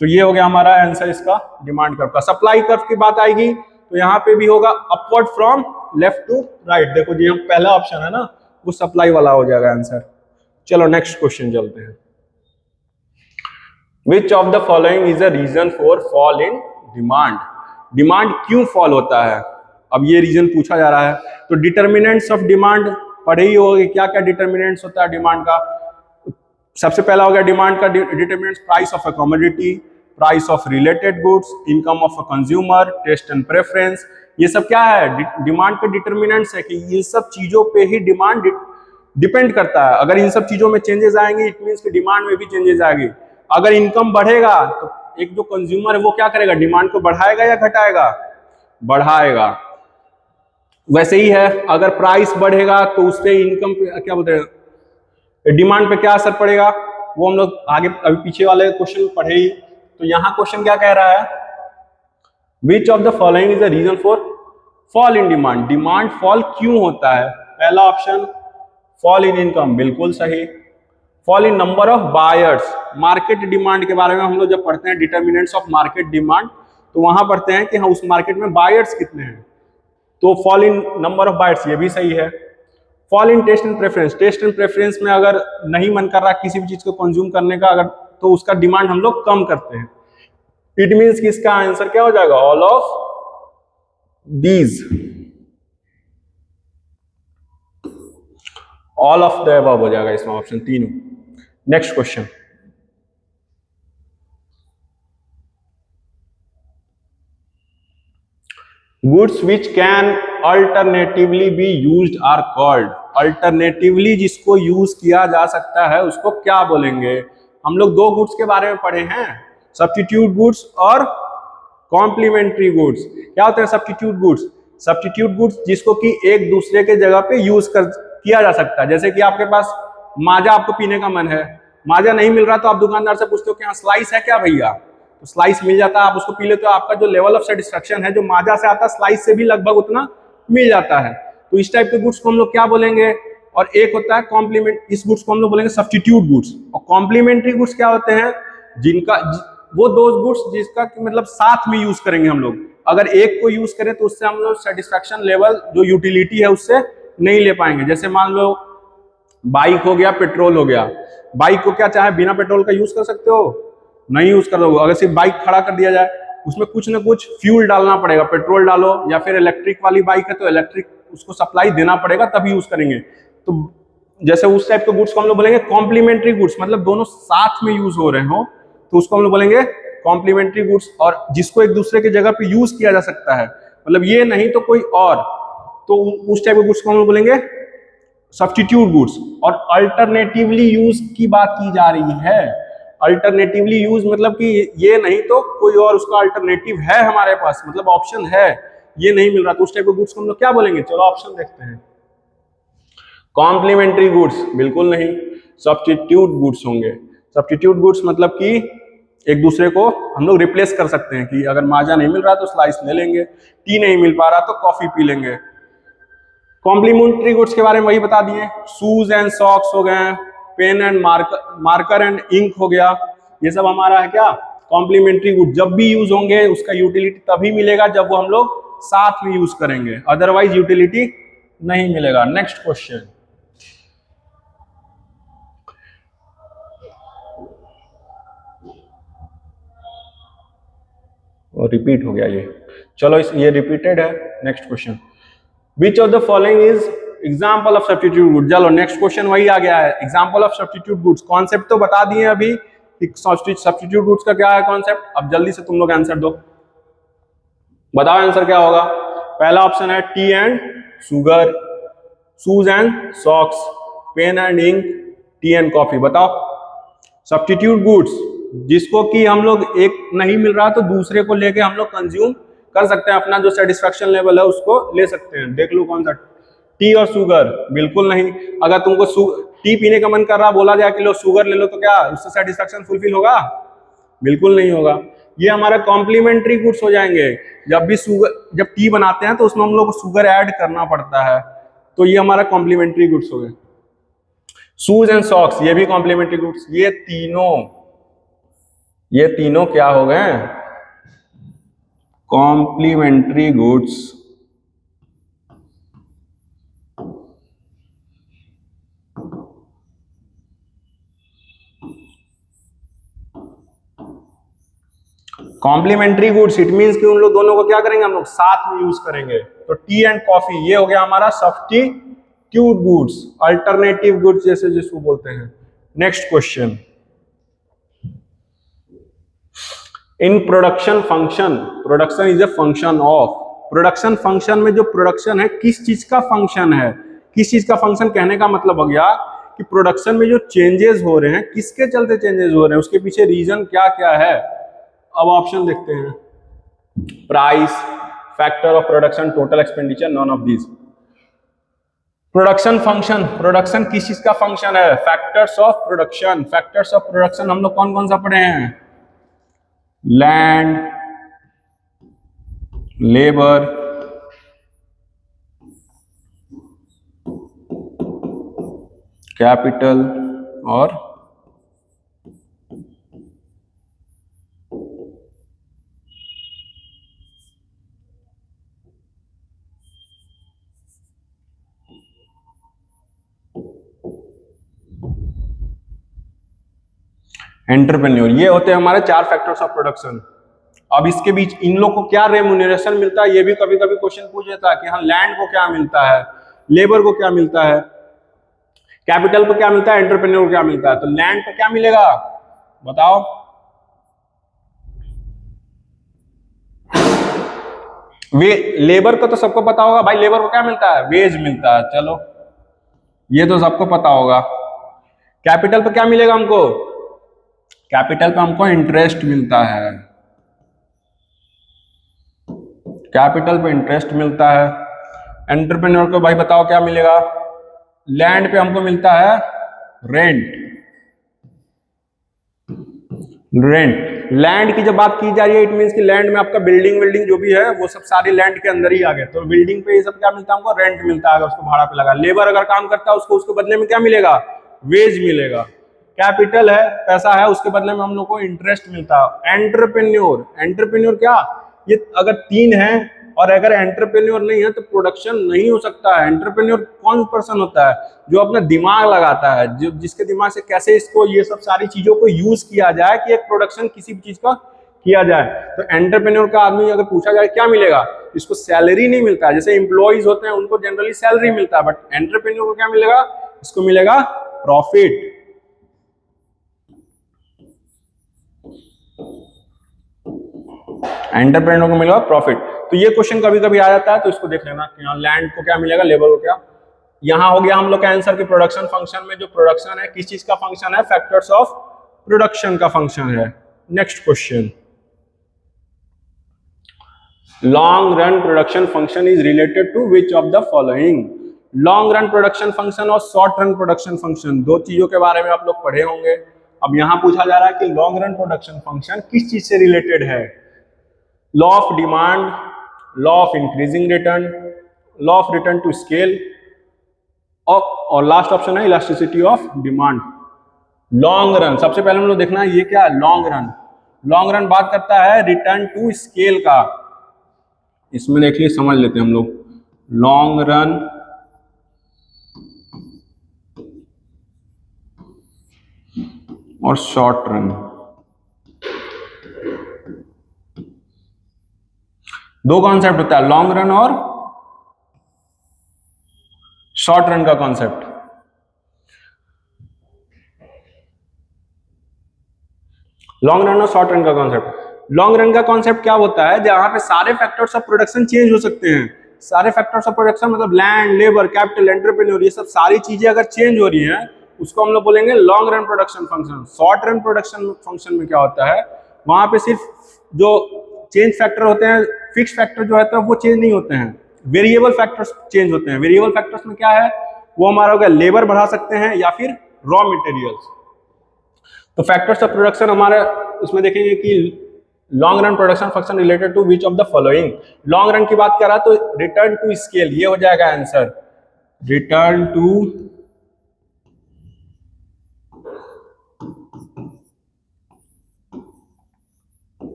[SPEAKER 1] तो ये हो गया हमारा आंसर इसका डिमांड कर्व का। सप्लाई कर्व की बात आएगी तो यहाँ पे भी होगा upward from left to right. देखो जी हम पहला ऑप्शन है ना वो सप्लाई वाला हो जाएगा आंसर। चलो नेक्स्ट क्वेश्चन चलते हैं। Which of the following is a reason for fall in demand, demand क्यों फॉल होता है, अब ये रीजन पूछा जा रहा है। तो डिटर्मिनेंट्स ऑफ डिमांड पढ़े ही होगी, क्या क्या डिटर्मिनेंट्स होता है डिमांड का। सबसे पहला हो गया डिमांड का determinants, price of a commodity, price of related goods, income of a consumer, taste and preference. ये सब क्या है, डिमांड के डिटर्मिनेंट्स है कि इन सब चीजों पे ही डिमांड डिपेंड करता है। अगर इन सब चीजों में चेंजेस आएंगे इट मींस कि डिमांड में भी चेंजेस आएंगे। अगर इनकम बढ़ेगा तो एक जो कंज्यूमर है वो क्या करेगा, डिमांड को बढ़ाएगा या घटाएगा, बढ़ाएगा। वैसे ही है अगर प्राइस बढ़ेगा तो उससे इनकम पे क्या बोलते हैं, डिमांड पे क्या असर पड़ेगा, वो हम लोग आगे अभी पीछे वाले क्वेश्चन पढ़े ही। तो यहाँ क्वेश्चन क्या कह रहा है, which of the following is the reason for fall in demand, demand fall क्यों होता है। पहला ऑप्शन फॉल इन इनकम, बिल्कुल सही। Fall in number of buyers, market demand के बारे में हम लोग जब पढ़ते हैं डिटर्मिनेंट्स ऑफ मार्केट डिमांड तो वहां पढ़ते हैं कि हाँ उस मार्केट में बायर्स कितने हैं, तो fall in number of buyers ये भी सही है। Fall in taste and preference, taste and preference में अगर नहीं मन कर रहा किसी भी चीज को कंज्यूम करने का अगर, तो उसका डिमांड हम लोग कम करते हैं। इट मींस कि इसका आंसर क्या हो जाएगा, all of these, all of the above हो जाएगा इसमें ऑप्शन तीनों। Next question, goods which can alternatively be used are called, alternatively जिसको यूज किया जा सकता है उसको क्या बोलेंगे। हम लोग दो गुड्स के बारे में पढ़े हैं, सब्स्टिट्यूट गुड्स और कॉम्प्लीमेंट्री गुड्स। क्या होते हैं सब्स्टिट्यूट गुड्स, सब्स्टिट्यूट गुड्स जिसको कि एक दूसरे के जगह पे यूज किया जा सकता है। जैसे कि आपके पास माजा आपको पीने का मन है, माजा नहीं मिल रहा तो आप दुकानदार से पूछते हो कि हाँ स्लाइस है क्या भैया, तो स्लाइस मिल जाता है, आप उसको पी लेते हो, आपका जो लेवल ऑफ सेटिस्फेक्शन है जो माजा से आता है स्लाइस से भी लगभग उतना मिल जाता है। तो इस टाइप के गुड्स को हम लोग क्या बोलेंगे। और एक होता है कॉम्प्लीमेंट, इस गुड्स को हम लोग बोलेंगे सब्स्टिट्यूट गुड्स। और कॉम्प्लीमेंट्री गुड्स क्या होते हैं, जिनका वो दो गुड्स जिसका मतलब साथ में यूज करेंगे हम लोग, अगर एक को यूज करें तो उससे हम लोग सेटिस्फेक्शन लेवल जो यूटिलिटी है उससे नहीं ले पाएंगे। जैसे मान लो बाइक हो गया, पेट्रोल हो गया, बाइक को क्या चाहे बिना पेट्रोल का यूज कर सकते हो, नहीं यूज कर रहे, अगर सिर्फ बाइक खड़ा कर दिया जाए उसमें कुछ ना कुछ फ्यूल डालना पड़ेगा, पेट्रोल डालो या फिर इलेक्ट्रिक वाली बाइक है तो इलेक्ट्रिक उसको सप्लाई देना पड़ेगा तभी यूज करेंगे। तो जैसे उस टाइप के गुड्स को हम लोग बोलेंगे कॉम्प्लीमेंट्री गुड्स, मतलब दोनों साथ में यूज हो रहे हो तो उसको हम लोग बोलेंगे कॉम्प्लीमेंट्री गुड्स। और जिसको एक दूसरे की जगह पे यूज किया जा सकता है, मतलब ये नहीं तो कोई और, तो उस टाइप के गुड्स को हम लोग बोलेंगे सब्स्टिट्यूट गुड्स। और अल्टरनेटिवली यूज की बात की जा रही है, अल्टरनेटिवली यूज मतलब कि ये नहीं तो कोई और उसका अल्टरनेटिव है हमारे पास, मतलब ऑप्शन है, ये नहीं मिल रहा तो उस टाइप के गुड्स को हम लोग क्या बोलेंगे। चलो ऑप्शन देखते हैं, कॉम्प्लीमेंट्री गुड्स बिल्कुल नहीं, सब्स्टिट्यूट गुड्स होंगे। सब्स्टिट्यूट गुड्स मतलब कि एक दूसरे को हम लोग रिप्लेस कर सकते हैं कि अगर माजा नहीं मिल रहा तो स्लाइस ले लेंगे, टी नहीं मिल पा रहा तो कॉफी पी लेंगे। कॉम्प्लीमेंट्री गुड्स के बारे में वही बता दिए, शूज एंड सॉक्स हो गए, pen and marker and ink हो गया, ये सब हमारा है क्या कॉम्प्लीमेंट्री गुड। जब भी यूज होंगे उसका यूटिलिटी तभी मिलेगा जब वो हम लोग साथ में यूज करेंगे, अदरवाइज यूटिलिटी नहीं मिलेगा। नेक्स्ट क्वेश्चन, और रिपीट हो गया ये, चलो ये रिपीटेड है। Next question, which of the following is example of substitute good. चलो नेक्स्ट क्वेश्चन वही आ गया है, example of substitute goods. Concept तो बता दिए अभी कि सब्स्टिट्यूट गुड्स का क्या है कॉन्सेप्ट, अब जल्दी से तुम लोग आंसर दो, बताओ आंसर क्या होगा। पहला ऑप्शन है tea and sugar, shoes and socks, pen and ink, tea and coffee. बताओ। सब्स्टिट्यूट गुड्स, जिसको कि हम लोग एक नहीं मिल रहा तो दूसरे को लेके हम लोग कंज्यूम कर सकते हैं, अपना जो सेटिस्फेक्शन लेवल है उसको ले सकते हैं। देख लो कौन सा। टी और शुगर, बिल्कुल नहीं। अगर तुमको टी पीने का मन कर रहा, बोला जाए कि लो शुगर ले लो, तो क्या उससे सेटिस्फेक्शन फुलफिल होगा? बिल्कुल नहीं होगा। ये हमारा कॉम्प्लीमेंट्री गुड्स हो जाएंगे। जब भी जब टी बनाते हैं तो उसमें हम लोग को शुगर ऐड करना पड़ता है, तो ये हमारा कॉम्प्लीमेंट्री गुड्स हो गए। शूज एंड सॉक्स, ये भी कॉम्प्लीमेंट्री गुड्स। ये तीनों क्या हो गए? Complementary goods. Complementary goods it means कि उन लोग दोनों को क्या करेंगे हम लोग? साथ में यूज करेंगे। तो टी एंड कॉफी ये हो गया हमारा सब्स्टिट्यूट गुड्स, अल्टरनेटिव गुड्स जैसे जिसको बोलते हैं। Next question. In production function, production is a function of, production function में जो प्रोडक्शन है किस चीज का फंक्शन है? किस चीज का फंक्शन कहने का मतलब हो गया कि प्रोडक्शन में जो चेंजेस हो रहे हैं किसके चलते चेंजेस हो रहे हैं, उसके पीछे रीजन क्या क्या है। अब ऑप्शन देखते हैं। Price, factor of production, total expenditure, none of these. Production function, production किस चीज का फंक्शन है? Factors of production. Factors of production हम लोग कौन कौन सा पढ़े हैं? लैंड, लेबर, कैपिटल और एंटरप्रेन्योर। ये होते हैं हमारे चार फैक्टर्स ऑफ प्रोडक्शन। अब इसके बीच इन लोग को क्या रेम्यूनरेशन मिलता है, ये भी कभी कभी क्वेश्चन पूछ देता है कि हाँ लैंड को क्या मिलता है, लेबर को क्या मिलता है, कैपिटल को क्या मिलता है, एंटरप्रेन्योर को क्या मिलता है। तो लैंड पे क्या मिलेगा बताओ? वे लेबर को तो सबको पता होगा भाई, लेबर को क्या मिलता है? वेज मिलता है। चलो ये तो सबको पता होगा। कैपिटल पे क्या मिलेगा हमको? कैपिटल पे हमको इंटरेस्ट मिलता है। कैपिटल पे इंटरेस्ट मिलता है। एंटरप्रेन्योर को भाई बताओ क्या मिलेगा? लैंड पे हमको मिलता है रेंट। रेंट, लैंड की जब बात की जा रही है इट मींस कि लैंड में आपका बिल्डिंग जो भी है वो सब सारी लैंड के अंदर ही आ गए। तो बिल्डिंग पे ये सब क्या मिलता है हमको? रेंट मिलता है, अगर उसको भाड़ा पे लगा। लेबर अगर काम करता है उसको उसके बदले में क्या मिलेगा? वेज मिलेगा। कैपिटल है, पैसा है, उसके बदले में हम लोग को इंटरेस्ट मिलता है। एंटरप्रेन्योर, एंटरप्रेन्योर क्या? ये अगर तीन है और अगर एंटरप्रेन्योर नहीं है तो प्रोडक्शन नहीं हो सकता है। एंटरप्रेन्योर कौन पर्सन होता है? जो अपना दिमाग लगाता है, जो जिसके दिमाग से कैसे इसको ये सब सारी चीजों को यूज किया जाए कि एक प्रोडक्शन किसी भी चीज का किया जाए। तो एंटरप्रेन्योर का आदमी अगर पूछा जाए क्या मिलेगा, इसको सैलरी नहीं मिलता है। जैसे एम्प्लॉइज होते हैं उनको जनरली सैलरी मिलता है, बट एंटरप्रेन्योर को क्या मिलेगा? इसको मिलेगा प्रॉफिट। एंटरप्रेन्योर को मिलेगा प्रॉफिट। तो ये क्वेश्चन कभी कभी आ जाता है, तो इसको देख लेना कि लैंड को क्या मिलेगा, लेबर को क्या। यहां हो गया हम लोग का आंसर कि प्रोडक्शन फंक्शन में जो प्रोडक्शन है किस चीज का फंक्शन है? फैक्टर्स ऑफ प्रोडक्शन का फंक्शन है। Next question. Long run production function is related to which of the following? Long run production function और शॉर्ट रन प्रोडक्शन फंक्शन, दो चीजों के बारे में आप लोग पढ़े होंगे। अब यहां पूछा जा रहा है कि लॉन्ग रन प्रोडक्शन फंक्शन किस चीज से रिलेटेड है? Law of demand, law of increasing return, law of return to scale, और लास्ट ऑप्शन है elasticity of demand. Long run, सबसे पहले हम लोग देखना है ये क्या है? Long run. लॉन्ग रन बात करता है रिटर्न टू स्केल का। इसमें देखिए समझ लेते हैं हम लोग। लॉन्ग रन और शॉर्ट रन, दो कॉन्सेप्ट होता है, लॉन्ग रन और शॉर्ट रन का कॉन्सेप्ट। लॉन्ग रन और शॉर्ट रन का कॉन्सेप्ट। लॉन्ग रन का कॉन्सेप्ट क्या होता है? जहां पे सारे फैक्टर्स ऑफ प्रोडक्शन चेंज हो सकते हैं, सारे फैक्टर्स ऑफ प्रोडक्शन मतलब लैंड, लेबर, कैपिटल, एंटरप्रेन्योर, ये सब सारी चीजें अगर चेंज हो रही हैं उसको हम लोग बोलेंगे long run production function. Short run production function में क्या होता है, वहां पे सिर्फ जो चेंज फैक्टर होते हैं, फिक्स फैक्टर जो होता है वो चेंज नहीं होते हैं, वेरिएबल फैक्टर्स चेंज होते हैं। वेरिएबल फैक्टर्स में क्या है, वो हमारा होगा लेबर बढ़ा सकते हैं या फिर रॉ मटेरियल्स। तो फैक्टर्स ऑफ प्रोडक्शन हमारे उसमें देखेंगे कि long run production function related to which of the following. Long run की बात कर रहा तो रिटर्न टू स्केल, ये हो जाएगा आंसर, रिटर्न टू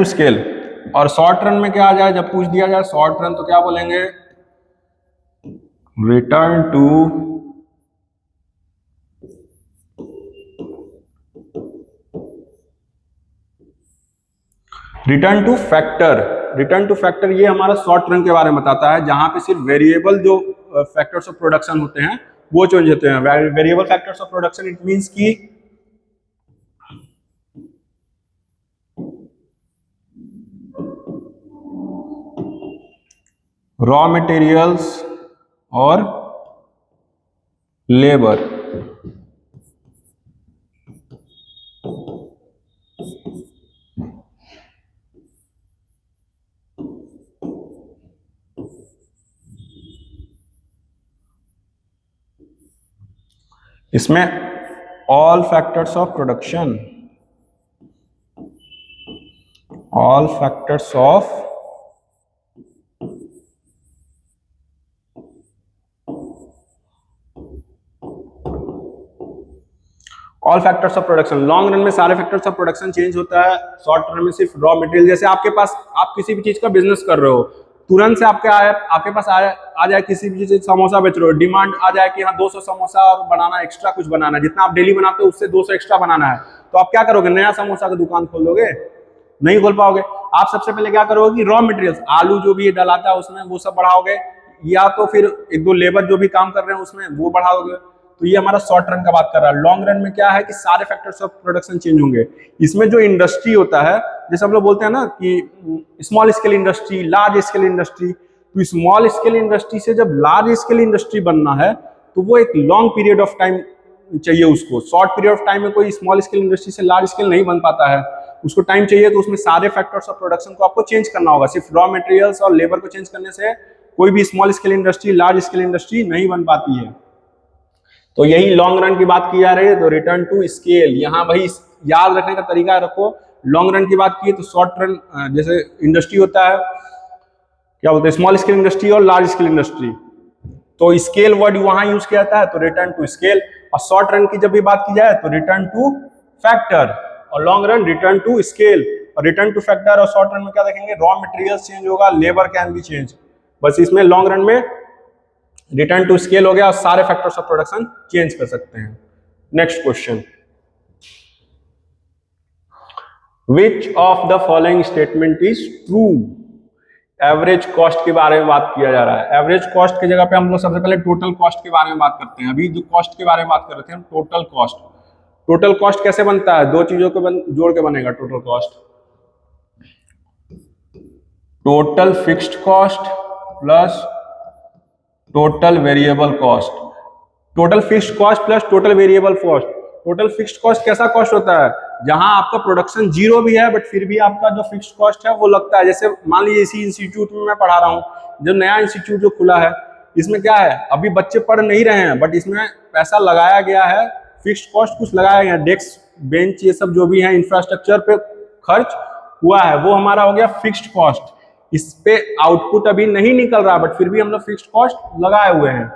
[SPEAKER 1] स्केल। और शॉर्ट रन में क्या आ जाए, जब पूछ दिया जाए शॉर्ट रन तो क्या बोलेंगे, return to factor. Return to factor ये हमारा शॉर्ट रन के बारे में बताता है, जहां पे सिर्फ वेरिएबल जो फैक्टर्स ऑफ प्रोडक्शन होते हैं वो चेंज होते हैं। Variable factors of production it means की रॉ मटेरियल्स और लेबर। इसमें all factors of production, all factors of all factors of production. Long run में सारे फैक्टर्स ऑफ प्रोडक्शन चेंज होता है, शॉर्ट रन में सिर्फ रॉ मटेरियल। जैसे आपके पास, आप किसी भी चीज का बिजनेस कर रहे हो, तुरंत से आपके पास आ जाए किसी भी चीज, समोसा बेच रहे हो, डिमांड आ जाए कि हाँ 200 समोसा और बनाना, एक्स्ट्रा कुछ बनाना है, जितना आप डेली बनाते हो उससे 200 एक्स्ट्रा बनाना है, तो आप क्या करोगे, नया समोसा का दुकान खोल दोगे? नहीं खोल पाओगे। आप सबसे पहले क्या करोगे कि रॉ मटेरियल्स, आलू जो भी डलाता है उसमें वो सब बढ़ाओगे, या तो फिर एक दो लेबर जो भी काम कर रहे हैं उसमें वो बढ़ाओगे। तो ये हमारा शॉर्ट रन का बात कर रहा है। लॉन्ग रन में क्या है कि सारे फैक्टर्स ऑफ प्रोडक्शन चेंज होंगे। इसमें जो इंडस्ट्री होता है, जैसे हम लोग बोलते हैं ना कि small scale industry, large scale industry, तो स्मॉल स्केल इंडस्ट्री से जब लार्ज स्केल इंडस्ट्री बनना है तो वो एक लॉन्ग पीरियड ऑफ टाइम चाहिए उसको। शॉर्ट पीरियड ऑफ टाइम में कोई स्मॉल स्केल इंडस्ट्री से लार्ज स्केल नहीं बन पाता है, उसको टाइम चाहिए। तो उसमें सारे फैक्टर्स ऑफ प्रोडक्शन को आपको चेंज करना होगा। सिर्फ रॉ मटेरियल्स और लेबर को चेंज करने से कोई भी small scale industry, large scale industry नहीं बन पाती है। तो यही लॉन्ग रन की बात की जा रही है। तो रिटर्न टू स्केल, यहाँ भाई याद रखने का तरीका रखो। लॉन्ग रन की बात की तो शॉर्ट रन, जैसे इंडस्ट्री होता है, क्या बोलते हैं, स्मॉल स्केल इंडस्ट्री और लार्ज स्केल इंडस्ट्री, तो स्केल वर्ड वहां यूज किया जाता है, तो रिटर्न टू स्केल। और शॉर्ट रन की जब भी बात की जाए तो रिटर्न टू फैक्टर, और long run return to scale. और रिटर्न टू फैक्टर और शॉर्ट रन में क्या देखेंगे, रॉ मटेरियल चेंज होगा, लेबर कैन बी चेंज। बस इसमें लॉन्ग रन में रिटर्न टू स्केल हो गया और सारे फैक्टर्स ऑफ प्रोडक्शन चेंज कर सकते हैं। Next question, which of the following statement is true. Average cost के बारे में बात किया जा रहा है। एवरेज कॉस्ट की जगह पे हम लोग सबसे पहले टोटल कॉस्ट के बारे में बात करते हैं। अभी जो कॉस्ट के बारे में बात कर रहे थे हम, टोटल कॉस्ट। टोटल कॉस्ट कैसे बनता है, दो चीजों को जोड़ के बनेगा total cost. Total fixed cost plus total variable cost. Total fixed cost plus total variable cost. Total fixed cost कैसा कॉस्ट होता है, जहां आपका प्रोडक्शन जीरो भी है बट फिर भी आपका जो फिक्स्ड कॉस्ट है वो लगता है। जैसे मान लीजिए इसी इंस्टीट्यूट में मैं पढ़ा रहा हूँ, जो नया इंस्टीट्यूट जो खुला है, इसमें क्या है, अभी बच्चे पढ़ नहीं रहे हैं बट इसमें पैसा लगाया गया है, फिक्स्ड कॉस्ट कुछ लगाया गया, डेस्क बेंच ये सब जो भी है इंफ्रास्ट्रक्चर पे खर्च हुआ है, वो हमारा हो गया फिक्स्ड कॉस्ट। इस पे आउटपुट अभी नहीं निकल रहा बट फिर भी हम लोग फिक्स्ड कॉस्ट लगाए हुए हैं।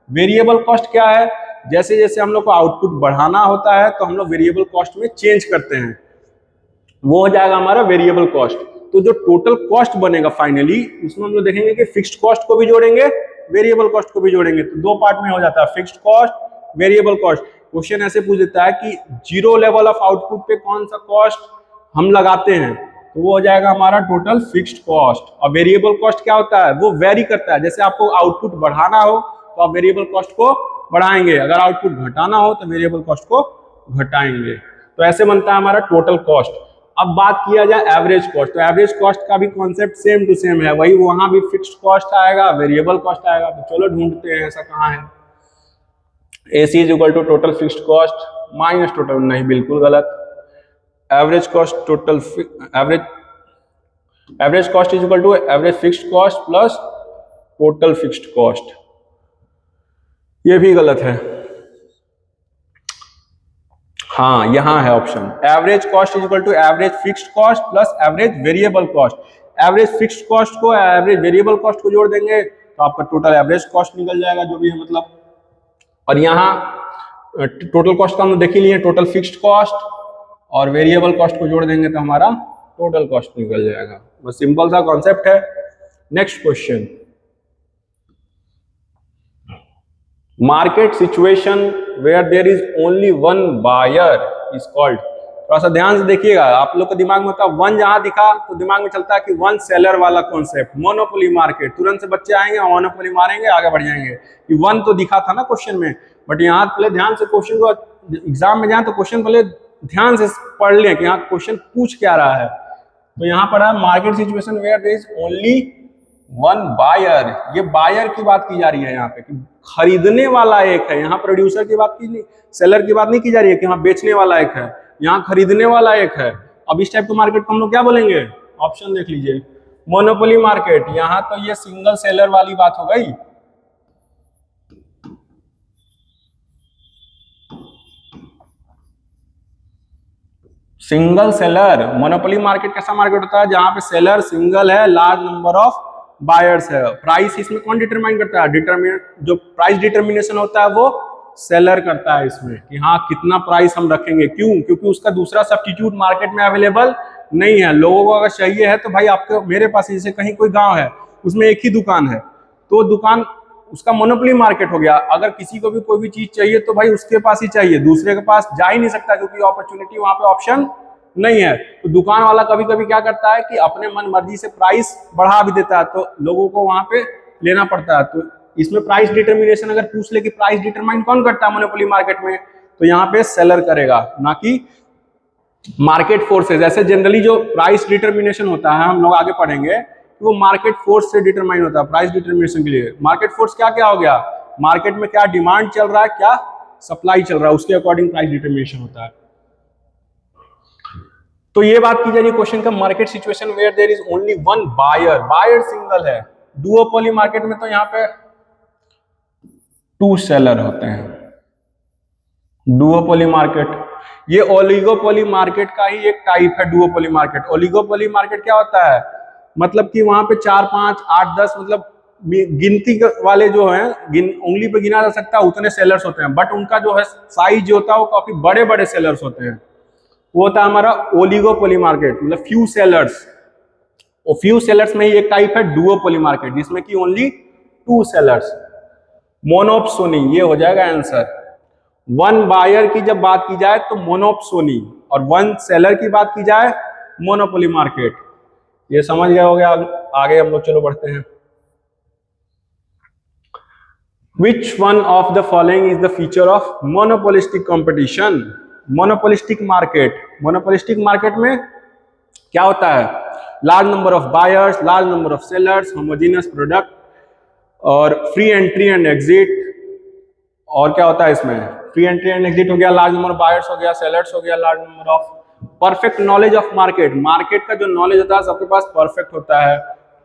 [SPEAKER 1] वेरिएबल कॉस्ट क्या है, जैसे जैसे हम लोग को आउटपुट बढ़ाना होता है तो हम लोग वेरिएबल कॉस्ट में चेंज करते हैं, वो हो जाएगा हमारा वेरिएबल कॉस्ट। तो जो टोटल कॉस्ट बनेगा फाइनली, उसमें हम लोग देखेंगे कि फिक्स्ड कॉस्ट को भी जोड़ेंगे, वेरिएबल कॉस्ट को भी जोड़ेंगे, तो दो पार्ट में हो जाता है, fixed cost, variable cost. Question ऐसे पूछ देता है कि जीरो लेवल ऑफ आउटपुट पे कौन सा कॉस्ट हम लगाते हैं, तो वो हो जाएगा हमारा टोटल फिक्स्ड कॉस्ट। और वेरिएबल कॉस्ट क्या होता है, वो वेरी करता है। जैसे आपको आउटपुट बढ़ाना हो तो आप वेरिएबल कॉस्ट को बढ़ाएंगे, अगर आउटपुट घटाना हो तो वेरिएबल कॉस्ट को घटाएंगे। तो ऐसे बनता है हमारा टोटल कॉस्ट। अब बात किया जाए एवरेज कॉस्ट, तो एवरेज कॉस्ट का भी कॉन्सेप्ट सेम टू सेम है, वही वहां भी फिक्स्ड कॉस्ट आएगा, वेरिएबल कॉस्ट आएगा। तो चलो ढूंढते हैं ऐसा कहाँ है। AC is equal to total fixed cost minus total, नहीं बिल्कुल गलत। Average cost total average cost is equal to average fixed cost plus total fixed cost, ये भी गलत है। हाँ यहाँ है option, average cost is equal to average fixed cost plus average variable cost. Average fixed cost को average variable cost को जोड़ देंगे तो आपका टोटल एवरेज कॉस्ट निकल जाएगा, जो भी है मतलब। और यहाँ टोटल कॉस्ट का हम देख ही लिए, टोटल फिक्स्ड कॉस्ट और वेरिएबल कॉस्ट को जोड़ देंगे तो हमारा टोटल कॉस्ट निकल जाएगा। बस सिंपल सा कॉन्सेप्ट है। Next question, market situation where there is only one buyer is called. थोड़ा सा ध्यान से देखिएगा, आप लोग के दिमाग में होता है वन, जहां दिखा तो दिमाग में चलता है कि वन सेलर वाला कॉन्सेप्ट, मोनोपोली मार्केट, तुरंत से बच्चे आएंगे मोनोपोली मारेंगे आगे बढ़ जाएंगे कि वन तो दिखा था ना क्वेश्चन में। बट यहाँ पहले ध्यान से क्वेश्चन को, एग्जाम में जाए तो क्वेश्चन पहले ध्यान से पढ़ लें कि यहाँ क्वेश्चन पूछ क्या रहा है। तो यहाँ पर है market situation where there is only one buyer, ये बायर की बात की जा रही है यहाँ पे कि खरीदने वाला एक है। यहाँ प्रोड्यूसर की बात की नहीं, सेलर की बात नहीं की जा रही है कि यहाँ बेचने वाला एक है, यहाँ खरीदने वाला एक है। अब इस टाइप के मार्केट को हम लोग क्या बोलेंगे, ऑप्शन देख लीजिए, मोनोपोली मार्केट। यहाँ तो ये सिंगल सेलर वाली बात हो गई। सिंगल सेलर, मोनोपोली मार्केट कैसा मार्केट होता है जहां पे सेलर सिंगल है, लार्ज नंबर ऑफ बायर्स है। प्राइस इसमें कौन डिटरमाइन करता है, जो प्राइस डिटर्मिनेशन होता है वो सेलर करता है इसमें कि हाँ कितना प्राइस हम रखेंगे। क्यों, क्योंकि उसका दूसरा सब्स्टिट्यूट मार्केट में अवेलेबल नहीं है। लोगों को अगर चाहिए है तो भाई आपके मेरे पास, जैसे कहीं कोई गांव है उसमें एक ही दुकान है तो दुकान उसका मोनोपोली मार्केट हो गया। अगर किसी को भी कोई भी चीज चाहिए तो भाई उसके पास ही चाहिए, दूसरे के पास जा ही नहीं सकता क्योंकि अपॉर्चुनिटी वहां पे ऑप्शन नहीं है। तो दुकान वाला कभी कभी क्या करता है कि अपने मन मर्जी से प्राइस बढ़ा भी देता है, तो लोगों को वहां पे लेना पड़ता है। तो इसमें प्राइस डिटर्मिनेशन अगर पूछ ले कि प्राइस डिटरमाइन कौन करता है मोनोपोली मार्केट में, तो यहाँ पे सेलर करेगा, ना कि मार्केट फोर्सेज। ऐसे जनरली जो प्राइस डिटर्मिनेशन होता है हम लोग आगे पढ़ेंगे कि वो मार्केट फोर्स से डिटरमाइन होता है। प्राइस डिटर्मिनेशन के लिए मार्केट फोर्स क्या क्या हो गया, मार्केट में क्या डिमांड चल रहा है, क्या सप्लाई चल रहा है, उसके अकॉर्डिंग प्राइस डिटर्मिनेशन होता है। तो ये बात की जा रही है क्वेश्चन का, market situation where there is only one buyer, buyer single है। डुओपोली मार्केट में तो यहाँ पे टू सेलर होते हैं। डुओपोली मार्केट, ये ओलिगोपोली मार्केट का ही एक टाइप है डुओपोली मार्केट। ओलिगोपोली मार्केट क्या होता है, मतलब कि वहां पे 4, 5, 8, 10 मतलब गिनती वाले जो हैं, उंगली पे गिना जा सकता है उतने सेलर्स होते हैं, बट उनका जो है साइज जो होता है वो काफी बड़े बड़े सेलर्स होते हैं। वो होता है हमारा ओलिगोपोली मार्केट, मतलब फ्यू सेलर्स। और फ्यू सेलर्स में ही एक टाइप है डुओपोली मार्केट जिसमें कि ओनली टू सेलर्स। मोनोप्सोनी, ये हो जाएगा आंसर। वन बायर की जब बात की जाए तो मोनोप्सोनी, और वन सेलर की बात की जाए मोनोपोली मार्केट। ये समझ गए हो गया। आगे हम लोग चलो बढ़ते हैं। Which one of the following is the feature of monopolistic competition? Monopolistic market, monopolistic market में क्या होता है, large number of buyers, large number of sellers, homogeneous product और फ्री एंट्री एंड एग्जिट। और क्या होता है इसमें, फ्री एंट्री एंड एग्जिट हो गया, लार्ज नंबर ऑफ बायर्स हो गया, सेलर्स हो गया, large number of, perfect knowledge of market, market का जो नॉलेज होता है सबके पास परफेक्ट होता है।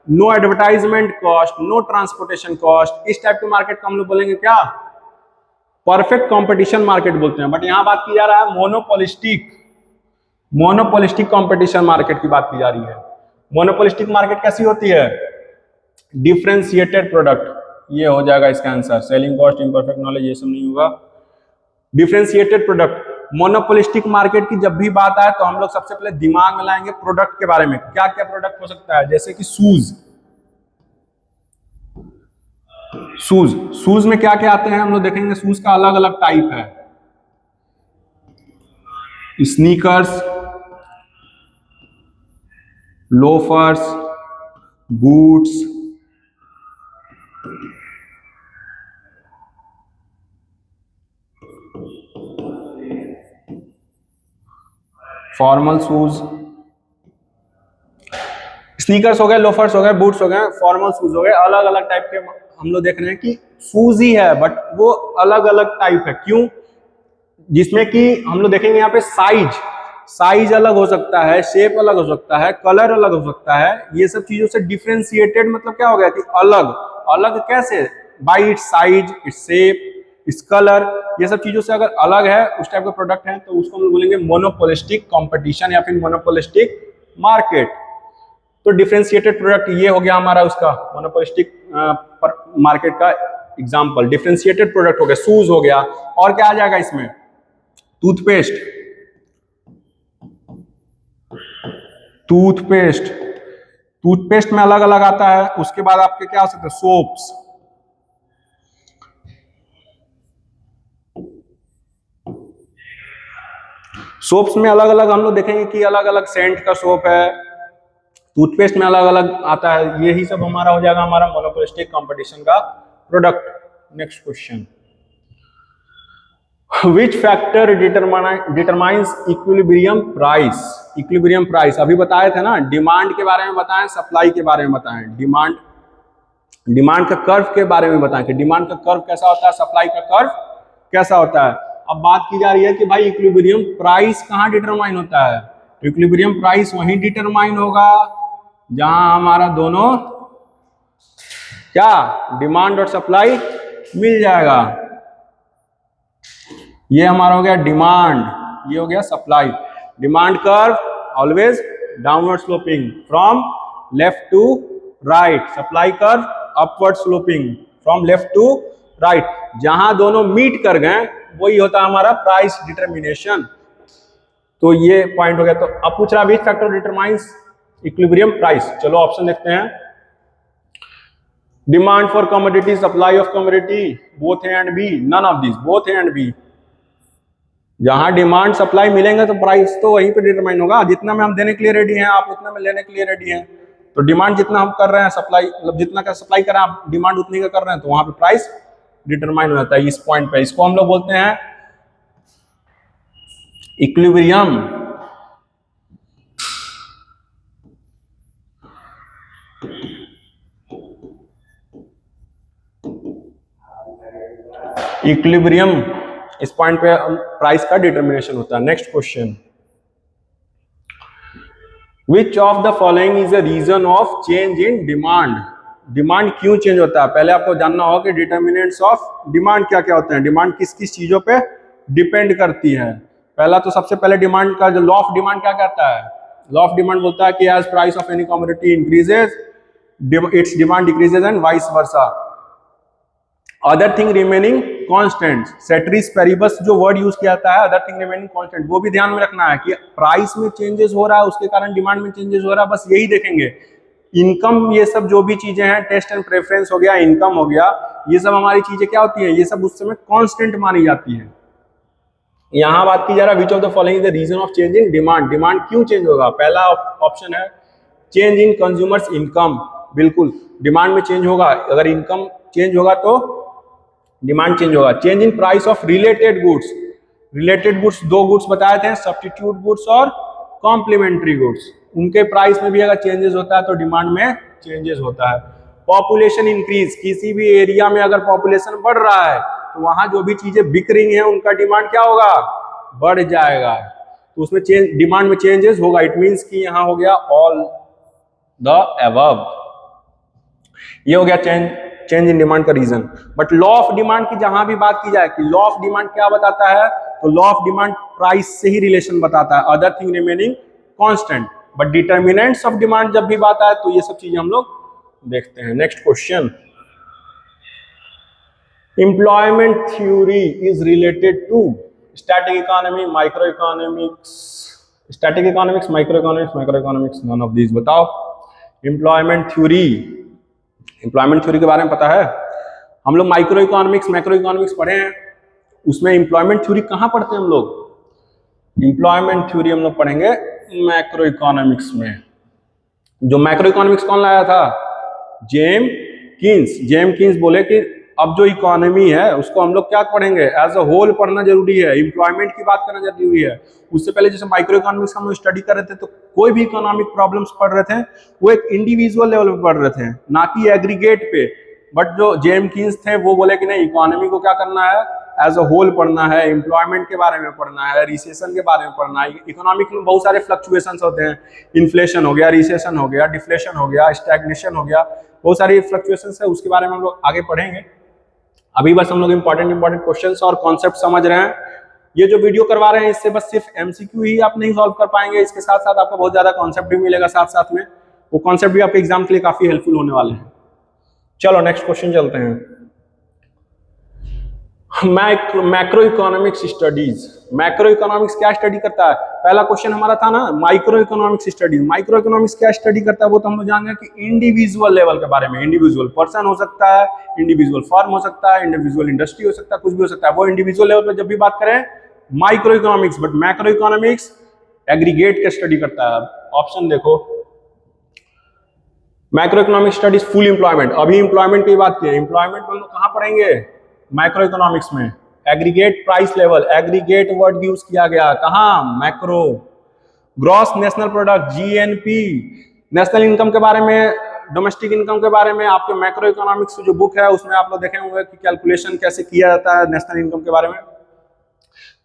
[SPEAKER 1] No advertisement cost, no transportation cost, इस टाइप के मार्केट को हम लोग बोलेंगे क्या, परफेक्ट कंपटीशन मार्केट बोलते हैं। बट यहां बात की जा रहा है मोनोपोलिस्टिक, मोनोपोलिस्टिक कंपटीशन मार्केट की बात की जा रही है। मोनोपोलिस्टिक मार्केट कैसी होती है, डिफरेंशिएटेड प्रोडक्ट, ये हो जाएगा इसका answer. Selling cost, imperfect knowledge, ये सब नहीं होगा। डिफरेंशिएटेड प्रोडक्ट, मोनोपोलिस्टिक मार्केट की जब भी बात आए तो हम लोग सबसे पहले दिमाग में लाएंगे प्रोडक्ट के बारे में, क्या क्या प्रोडक्ट हो सकता है, जैसे कि शूज। शूज में क्या क्या आते हैं हम लोग देखेंगे, शूज का अलग अलग टाइप है, sneakers, loafers, boots, formal shoes, sneakers हो गए, लोफर्स हो गए, बूट्स हो गए, फॉर्मल शूज हो गए, अलग अलग टाइप के हम लोग देख रहे हैं कि शूज ही है बट वो अलग अलग टाइप है। क्यों? जिसमें कि हम लोग देखेंगे यहाँ पे साइज अलग हो सकता है, शेप अलग हो सकता है, कलर अलग हो सकता है। ये सब चीजों से डिफ्रेंशिएटेड मतलब क्या हो गया कि अलग अलग कैसे? Bye it's size, its shape, its colour. ये सब चीजों से अगर अलग है, उस टाइप का प्रोडक्ट है, तो उसको हम बोलेंगे मोनोपोलिस्टिक कंपटीशन या फिर मोनोपोलिस्टिक मार्केट। तो डिफरेंशिएटेड प्रोडक्ट ये हो गया हमारा उसका मोनोपोलिस्टिक मार्केट का एग्जांपल। डिफरेंशिएटेड प्रोडक्ट हो गया, शूज हो गया, और क्या आ जाएगा इसमें? टूथपेस्ट, टूथपेस्ट टूथपेस्ट में अलग अलग आता है। उसके बाद आपके क्या आ सकते हैं? सोप्स, सोप्स में अलग अलग हम लोग देखेंगे कि अलग अलग सेंट का सोप है। टूथपेस्ट में अलग अलग आता है। यही सब हमारा हो जाएगा हमारा मोनोपोलिस्टिक कंपटीशन का प्रोडक्ट। नेक्स्ट क्वेश्चन, विच factor determines equilibrium price? Equilibrium price अभी बताए थे ना, डिमांड के बारे में बताएं, सप्लाई के बारे में बताएं, डिमांड का कर्व के बारे में बताएं कि डिमांड का कर्व कैसा होता है, सप्लाई का कर्व कैसा होता है। अब बात की जा रही है कि भाई इक्विलिब्रियम प्राइस कहाँ डिटरमाइन होता है? इक्विलिब्रियम प्राइस वहीं डिटरमाइन होगा जहां हमारा दोनों क्या, डिमांड और सप्लाई मिल जाएगा। ये हमारा हो गया डिमांड, ये हो गया supply. Demand curve always downward sloping from left to right, supply curve upward sloping from left to right. जहां दोनों मीट कर गए वही होता है हमारा प्राइस डिटर्मिनेशन। तो ये पॉइंट हो गया। तो अब पूछ रहा है which factor determines equilibrium price. चलो ऑप्शन देखते हैं। Demand for commodity, supply of commodity, both A and B, none of this, both A and B. जहां डिमांड सप्लाई मिलेंगे तो प्राइस तो वहीं पे डिटरमाइन होगा। जितना में हम देने के लिए रेडी हैं, आप उतना में लेने के लिए रेडी हैं। तो डिमांड जितना हम कर रहे हैं, सप्लाई मतलब जितना का सप्लाई कर रहे हैं आप, डिमांड उतनी का कर रहे हैं, तो वहां पे प्राइस डिटरमाइन हो जाता है इस पॉइंट पे। इसको हम लोग बोलते हैं इक्विलिब्रियम। इक्विलिब्रियम इस पॉइंट पे प्राइस का डिटर्मिनेशन होता है। Next question, which of the following is a reason of change in demand? Demand क्यों चेंज होता है? पहले आपको जानना होगा कि डिटर्मिनेंट्स ऑफ डिमांड क्या क्या होते हैं, डिमांड किस किस चीजों पे डिपेंड करती है। पहला तो सबसे पहले डिमांड का जो लॉ ऑफ डिमांड क्या कहता है? लॉ ऑफ डिमांड बोलता है कि as price of any commodity increases its demand decreases and vice versa. Other thing remaining constant, ceteris paribus जो वर्ड यूज किया जाता है, अदर थिंग रिमेनिंग कांस्टेंट, वो भी ध्यान में रखना है कि प्राइस में चेंजेस हो रहा है उसके कारण डिमांड में चेंजेस हो रहा है। बस यही देखेंगे। इनकम, ये सब जो भी चीजें हैं, टेस्ट एंड प्रेफरेंस हो गया, इनकम हो गया, ये सब हमारी चीजें क्या होती है, ये सब उस समय कांस्टेंट मानी जाती है। यहां बात की जा रहा है which of the following the reason of change in demand. Demand क्यों चेंज होगा? पहला ऑप्शन है चेंज इन कंज्यूमर्स इनकम। बिल्कुल, डिमांड में चेंज होगा। अगर इनकम चेंज होगा तो डिमांड चेंज होगा। Change in price of related goods. Related goods दो गुड्स बताए थे, सब्स्टिट्यूट गुड्स और कॉम्प्लीमेंट्री गुड्स। उनके प्राइस में भी अगर चेंजेस होता है तो डिमांड में चेंजेस होता है। पॉपुलेशन इंक्रीज, किसी भी एरिया में अगर पॉपुलेशन बढ़ रहा है तो वहां जो भी चीजें बिक रही हैं उनका डिमांड क्या होगा? बढ़ जाएगा। तो उसमें चेंज, डिमांड में चेंजेस होगा। इट मींस कि यहां हो गया ऑल द अबव। ये हो गया चेंज इन डिमांड का रीजन। बट लॉ ऑफ डिमांड की जहां भी बात की जाए कि लॉ ऑफ डिमांड क्या बताता है, तो लॉ ऑफ डिमांड प्राइस से ही रिलेशन बताता है, other thing remaining constant. But determinants of demand जब भी बात आए तो ये सब चीजें हम लोग देखते हैं। Next question, employment theory is related to static economy, micro economics, static economics, micro economics, micro economics, none of these. बताओ एम्प्लॉयमेंट थ्योरी। एम्प्लॉयमेंट थ्योरी के बारे में पता है? हम लोग माइक्रो इकोनॉमिक्स, मैक्रो इकोनॉमिक्स पढ़े हैं, उसमें एम्प्लॉयमेंट थ्योरी कहाँ पढ़ते हैं हम लोग? एम्प्लॉयमेंट थ्योरी हम लोग पढ़ेंगे मैक्रो इकोनॉमिक्स में। जो मैक्रो इकोनॉमिक्स कौन लाया था? GeM Keynes. जेम कीन्स बोले कि अब जो इकोनॉमी है उसको हम लोग क्या पढ़ेंगे, एज अ होल पढ़ना जरूरी है, एम्प्लॉयमेंट की बात करना जरूरी है। उससे पहले जैसे माइक्रो इकोनॉमिक्स हम लोग स्टडी कर रहे थे तो कोई भी इकोनॉमिक प्रॉब्लम्स पढ़ रहे थे वो एक इंडिविजुअल लेवल पे पढ़ रहे थे, ना कि एग्रीगेट पे। बट जो जेम्स कीन्स थे वो बोले कि नहीं, इकोनॉमी को क्या करना है, एज अ होल पढ़ना है, एम्प्लॉयमेंट के बारे में पढ़ना है, रिसेशन के बारे में पढ़ना है। इकोनॉमिक में बहुत सारे फ्लक्चुएशंस होते हैं, इन्फ्लेशन हो गया, रिसेशन हो गया, डिफ्लेशन हो गया, स्टैग्नेशन हो गया, बहुत सारी फ्लक्चुएशंस है, उसके बारे में हम लोग आगे पढ़ेंगे। अभी बस हम लोग इंपॉर्टेंट क्वेश्चंस और कॉन्सेप्ट समझ रहे हैं। ये जो वीडियो करवा रहे हैं इससे बस सिर्फ एमसीक्यू ही आप नहीं सॉल्व कर पाएंगे, इसके साथ साथ आपको बहुत ज्यादा कॉन्सेप्ट भी मिलेगा साथ साथ में, वो कॉन्सेप्ट भी आपके एग्जाम के लिए काफी हेल्पफुल होने वाले हैं। चलो नेक्स्ट क्वेश्चन चलते हैं। Macro economics studies. Macro economics क्या स्टडी करता है? पहला क्वेश्चन हमारा था ना micro economics studies. Micro economics क्या स्टडी करता है वो तो हम लोग जान गए कि इंडिविजुअल लेवल के बारे में, इंडिविजुअल पर्सन हो सकता है, इंडिविजुअल फर्म हो सकता है, इंडिविजुअल इंडस्ट्री हो सकता है, कुछ भी हो सकता है, वो इंडिविजुअल लेवल पे जब भी बात करें micro economics. But macro economics aggregate का स्टडी करता है। ऑप्शन देखो, macro economic studies full employment. अभी एम्प्लॉयमेंट की बात की, एम्प्लॉयमेंट हम लोग कहां पढ़ेंगे? मैक्रो इकोनॉमिक्स में। Aggregate price level, aggregate word use किया गया कहां? Macro. Gross national product GNP, national income के बारे में, डोमेस्टिक इनकम के बारे में आपके मैक्रो इकोनॉमिक्स जो बुक है उसमें आप लोग देखे होंगे कि कैलकुलेशन कैसे किया जाता है नेशनल इनकम के बारे में।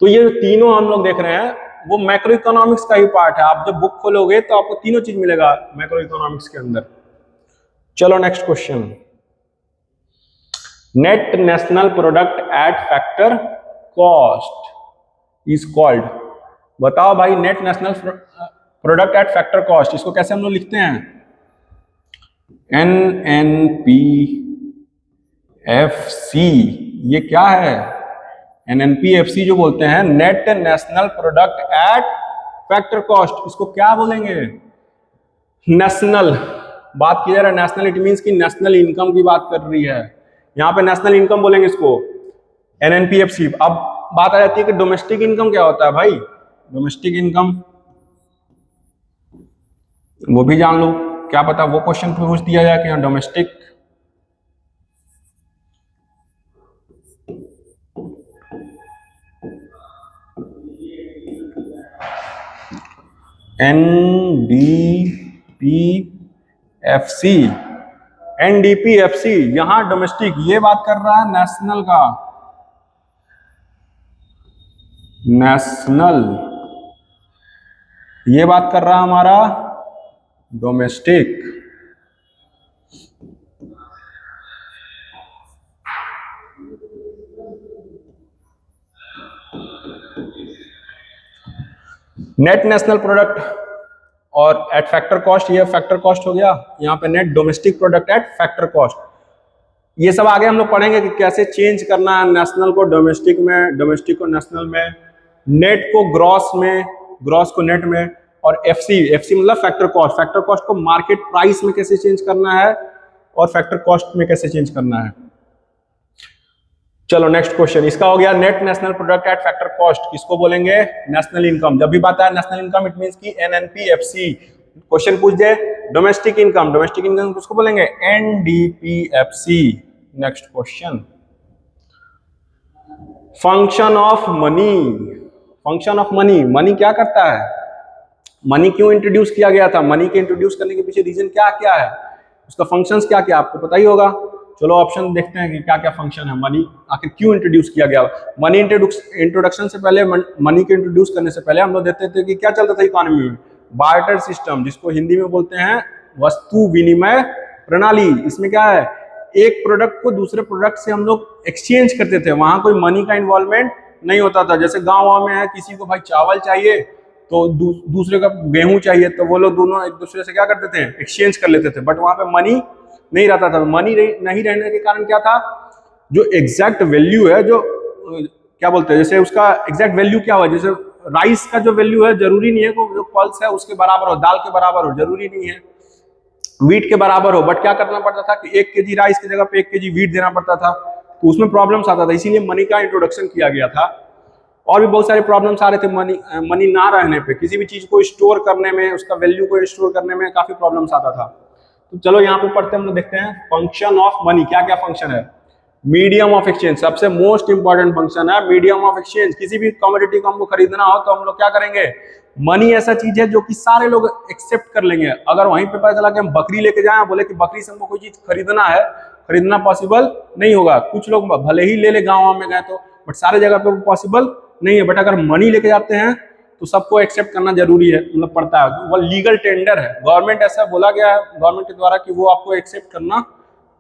[SPEAKER 1] तो ये तीनों हम लोग देख रहे हैं वो मैक्रो इकोनॉमिक्स का ही पार्ट है। आप जब बुक खोलोगे तो आपको तीनों चीज मिलेगा मैक्रो इकोनॉमिक्स के अंदर। चलो next question. Net national product at factor cost is called. बताओ भाई, net national product at factor cost, इसको कैसे हम लोग लिखते हैं? NNPFC। ये क्या है? NNPFC जो बोलते हैं net national product at factor cost, इसको क्या बोलेंगे? नेशनल बात की जा रहा है, नेशनल इट मींस कि नेशनल इनकम की बात कर रही है, यहाँ पे नेशनल इनकम बोलेंगे इसको NNPFC। अब बात आ जाती है कि डोमेस्टिक इनकम क्या होता है भाई? डोमेस्टिक इनकम वो भी जान लो, क्या पता वो क्वेश्चन पूछ दिया जाए कि डोमेस्टिक। NDPFC, NDPFC यहां डोमेस्टिक, ये बात कर रहा है नेशनल का, नेशनल ये बात कर रहा है हमारा डोमेस्टिक। नेट नेशनल प्रोडक्ट और एट फैक्टर कॉस्ट, ये फैक्टर कॉस्ट हो गया, यहाँ पे net domestic product at factor cost. ये सब आगे हम लोग पढ़ेंगे कि कैसे चेंज करना है नेशनल को डोमेस्टिक में, डोमेस्टिक को नेशनल में, नेट को ग्रॉस में, ग्रॉस को नेट में, और एफसी मतलब फैक्टर कॉस्ट, फैक्टर कॉस्ट को मार्केट प्राइस में कैसे चेंज करना है और फैक्टर कॉस्ट में कैसे चेंज करना है। चलो नेक्स्ट क्वेश्चन, इसका हो गया net national product at factor cost, किसको बोलेंगे? National income. जब भी बात है नेशनल इनकम इट मींस कि NNPFC। क्वेश्चन पूछ दे डोमेस्टिक इनकम, डोमेस्टिक इनकम किसको बोलेंगे? NDPFC। Next question, function of money. Function of money, money क्या करता है? मनी क्यों इंट्रोड्यूस किया गया था? मनी के इंट्रोड्यूस करने के पीछे रीजन क्या क्या है? उसका फंक्शंस क्या क्या आपको पता ही होगा। चलो ऑप्शन देखते हैं कि क्या क्या फंक्शन है, मनी आखिर क्यों इंट्रोड्यूस किया गया। मनी इंट्रोडक्शन से पहले, मनी के इंट्रोड्यूस करने से पहले हम लोग देखते थे कि क्या चलता था इकोनॉमी में? बार्टर सिस्टम, जिसको हिंदी में बोलते हैं वस्तु विनिमय प्रणाली। इसमें क्या है, एक प्रोडक्ट को दूसरे प्रोडक्ट से हम लोग एक्सचेंज करते थे, वहां कोई मनी का इन्वॉल्वमेंट नहीं होता था। जैसे गाँव में है, किसी को भाई चावल चाहिए तो दूसरे का गेहूं चाहिए, तो वो लोग दोनों एक दूसरे से क्या करते थे? एक्सचेंज कर लेते थे। बट वहां पे मनी नहीं रहता था। मनी नहीं रहने के कारण क्या था, जो एग्जैक्ट वैल्यू है, जो क्या बोलते हैं, जैसे उसका एग्जैक्ट वैल्यू क्या हुआ, जैसे राइस का जो वैल्यू है जरूरी नहीं है कि जो पल्स है उसके बराबर हो, दाल के बराबर हो, जरूरी नहीं है वीट के बराबर हो। बट क्या करना पड़ता था कि 1 kg राइस की जगह पे 1 kg वीट देना पड़ता था, तो उसमें प्रॉब्लम्स आता था, इसीलिए मनी का इंट्रोडक्शन किया गया था। और भी बहुत सारे प्रॉब्लम्स आ रहे थे मनी ना रहने पे, किसी भी चीज को स्टोर करने में, उसका वैल्यू को स्टोर करने में काफी प्रॉब्लम्स आता था। तो चलो यहाँ पे पढ़ते हैं, हम लोग देखते हैं फंक्शन ऑफ मनी, क्या क्या फंक्शन है। मीडियम ऑफ एक्सचेंज सबसे मोस्ट इंपॉर्टेंट फंक्शन है मीडियम ऑफ एक्सचेंज। किसी भी कमोडिटी को हमको खरीदना हो तो हम लोग क्या करेंगे, मनी ऐसा चीज है जो कि सारे लोग एक्सेप्ट कर लेंगे। अगर वहीं पे पता चला कि हम बकरी लेके जाए, बोले कि बकरी से हमको कोई चीज खरीदना है, खरीदना पॉसिबल नहीं होगा। कुछ लोग भले ही ले ले गाँव में गए तो, बट सारे जगह पे वो पॉसिबल नहीं है। बट अगर मनी लेके जाते हैं तो सबको एक्सेप्ट करना जरूरी है, मतलब पड़ता है, वो लीगल टेंडर है। गवर्नमेंट ऐसा बोला गया है गवर्नमेंट के द्वारा कि वो आपको एक्सेप्ट करना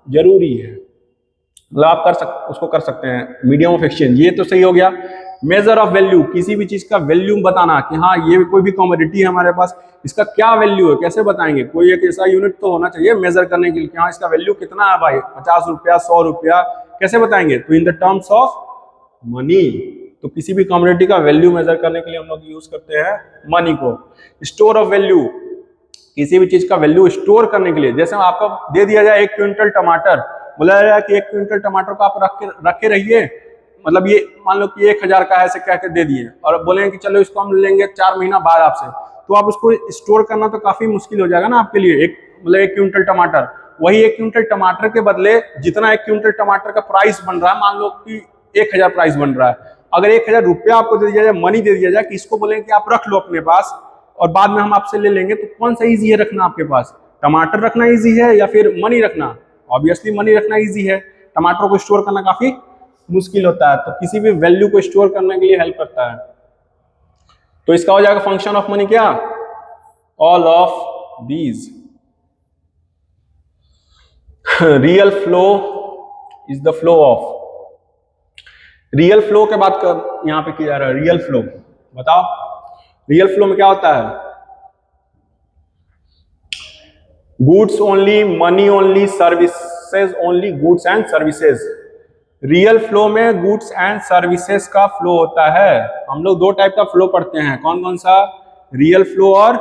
[SPEAKER 1] जरूरी है, मतलब आप उसको कर सकते हैं। मीडियम ऑफ एक्सचेंज ये तो सही हो गया। मेजर ऑफ वैल्यू, किसी भी चीज का वैल्यू बताना कि हाँ ये कोई भी कमोडिटी है हमारे पास, इसका क्या वैल्यू है, कैसे बताएंगे। कोई एक ऐसा यूनिट तो होना चाहिए मेजर करने के लिए कि हाँ इसका वैल्यू कितना है भाई, 50 रुपया 100 रुपया, कैसे बताएंगे, तो in the terms of money. तो किसी भी कमोडिटी का वैल्यू मेजर करने के लिए हम लोग यूज करते हैं मनी को। स्टोर ऑफ वैल्यू, किसी भी चीज का वैल्यू स्टोर करने के लिए, जैसे आपको दे दिया जाए 1 क्विंटल टमाटर, बोला जाए कि 1 क्विंटल टमाटर को आप रखे रहिए, मतलब ये मान लो कि 1000 का है ऐसे कह के दे दिए, और बोलेंगे कि चलो इसको हम लेंगे 4 महीना बाद आपसे, तो आप उसको स्टोर करना तो काफी मुश्किल हो जाएगा ना आपके लिए। मतलब 1 क्विंटल टमाटर, वही 1 क्विंटल टमाटर के बदले जितना 1 क्विंटल टमाटर का प्राइस बन रहा है, मान लो कि 1000 प्राइस बन रहा है, अगर 1000 रुपया आपको दे दिया जाए, मनी दे दिया जाए कि इसको बोलेंगे कि आप रख लो अपने पास और बाद में हम आपसे ले लेंगे, तो कौन सा इजी है रखना आपके पास, टमाटर रखना इजी है या फिर मनी रखना? ऑब्वियसली मनी रखना इजी है, टमाटर को स्टोर करना काफी मुश्किल होता है। तो किसी भी वैल्यू को स्टोर करने के लिए हेल्प करता है। तो इसका हो जाएगा फंक्शन ऑफ मनी क्या, all of these. Real flow is the flow of, real flow के बात कर यहां पे किया जा रहा है। रियल फ्लो बताओ, रियल फ्लो में क्या होता है? Goods only, money only, services only, goods and services. Real flow में गुड्स एंड सर्विसेज का फ्लो होता है। हम लोग 2 टाइप का फ्लो पढ़ते हैं, कौन कौन सा? रियल फ्लो और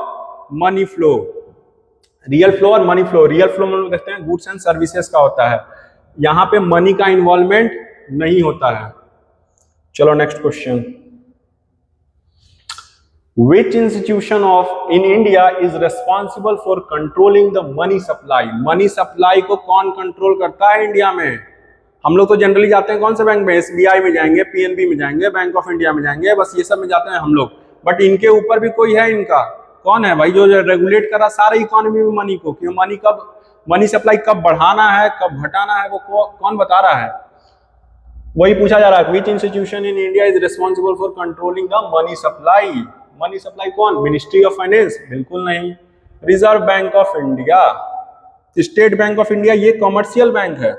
[SPEAKER 1] मनी फ्लो। रियल फ्लो और मनी फ्लो, रियल फ्लो में हम लोग देखते हैं गुड्स एंड सर्विसेज का होता है, यहां पे मनी का इन्वॉल्वमेंट नहीं होता है। चलो next question, Which institution of in India is responsible for controlling the money supply? Money supply को कौन कंट्रोल करता है इंडिया में? हम लोग तो जनरली जाते हैं कौन से बैंक में, एसबीआई में जाएंगे, पीएनबी में जाएंगे, बैंक ऑफ इंडिया में जाएंगे, बस ये सब में जाते हैं हम लोग। बट इनके ऊपर भी कोई है, इनका कौन है भाई जो रेगुलेट कर रहा सारे इकोनॉमी में मनी को, कि मनी सप्लाई कब बढ़ाना है कब घटाना है, वो कौन बता रहा है? वही पूछा जा रहा है, which institution in India is responsible for controlling the money supply? Money supply कौन? Ministry of finance? बिल्कुल नहीं। Reserve Bank of India, State Bank of India ये कॉमर्शियल बैंक है।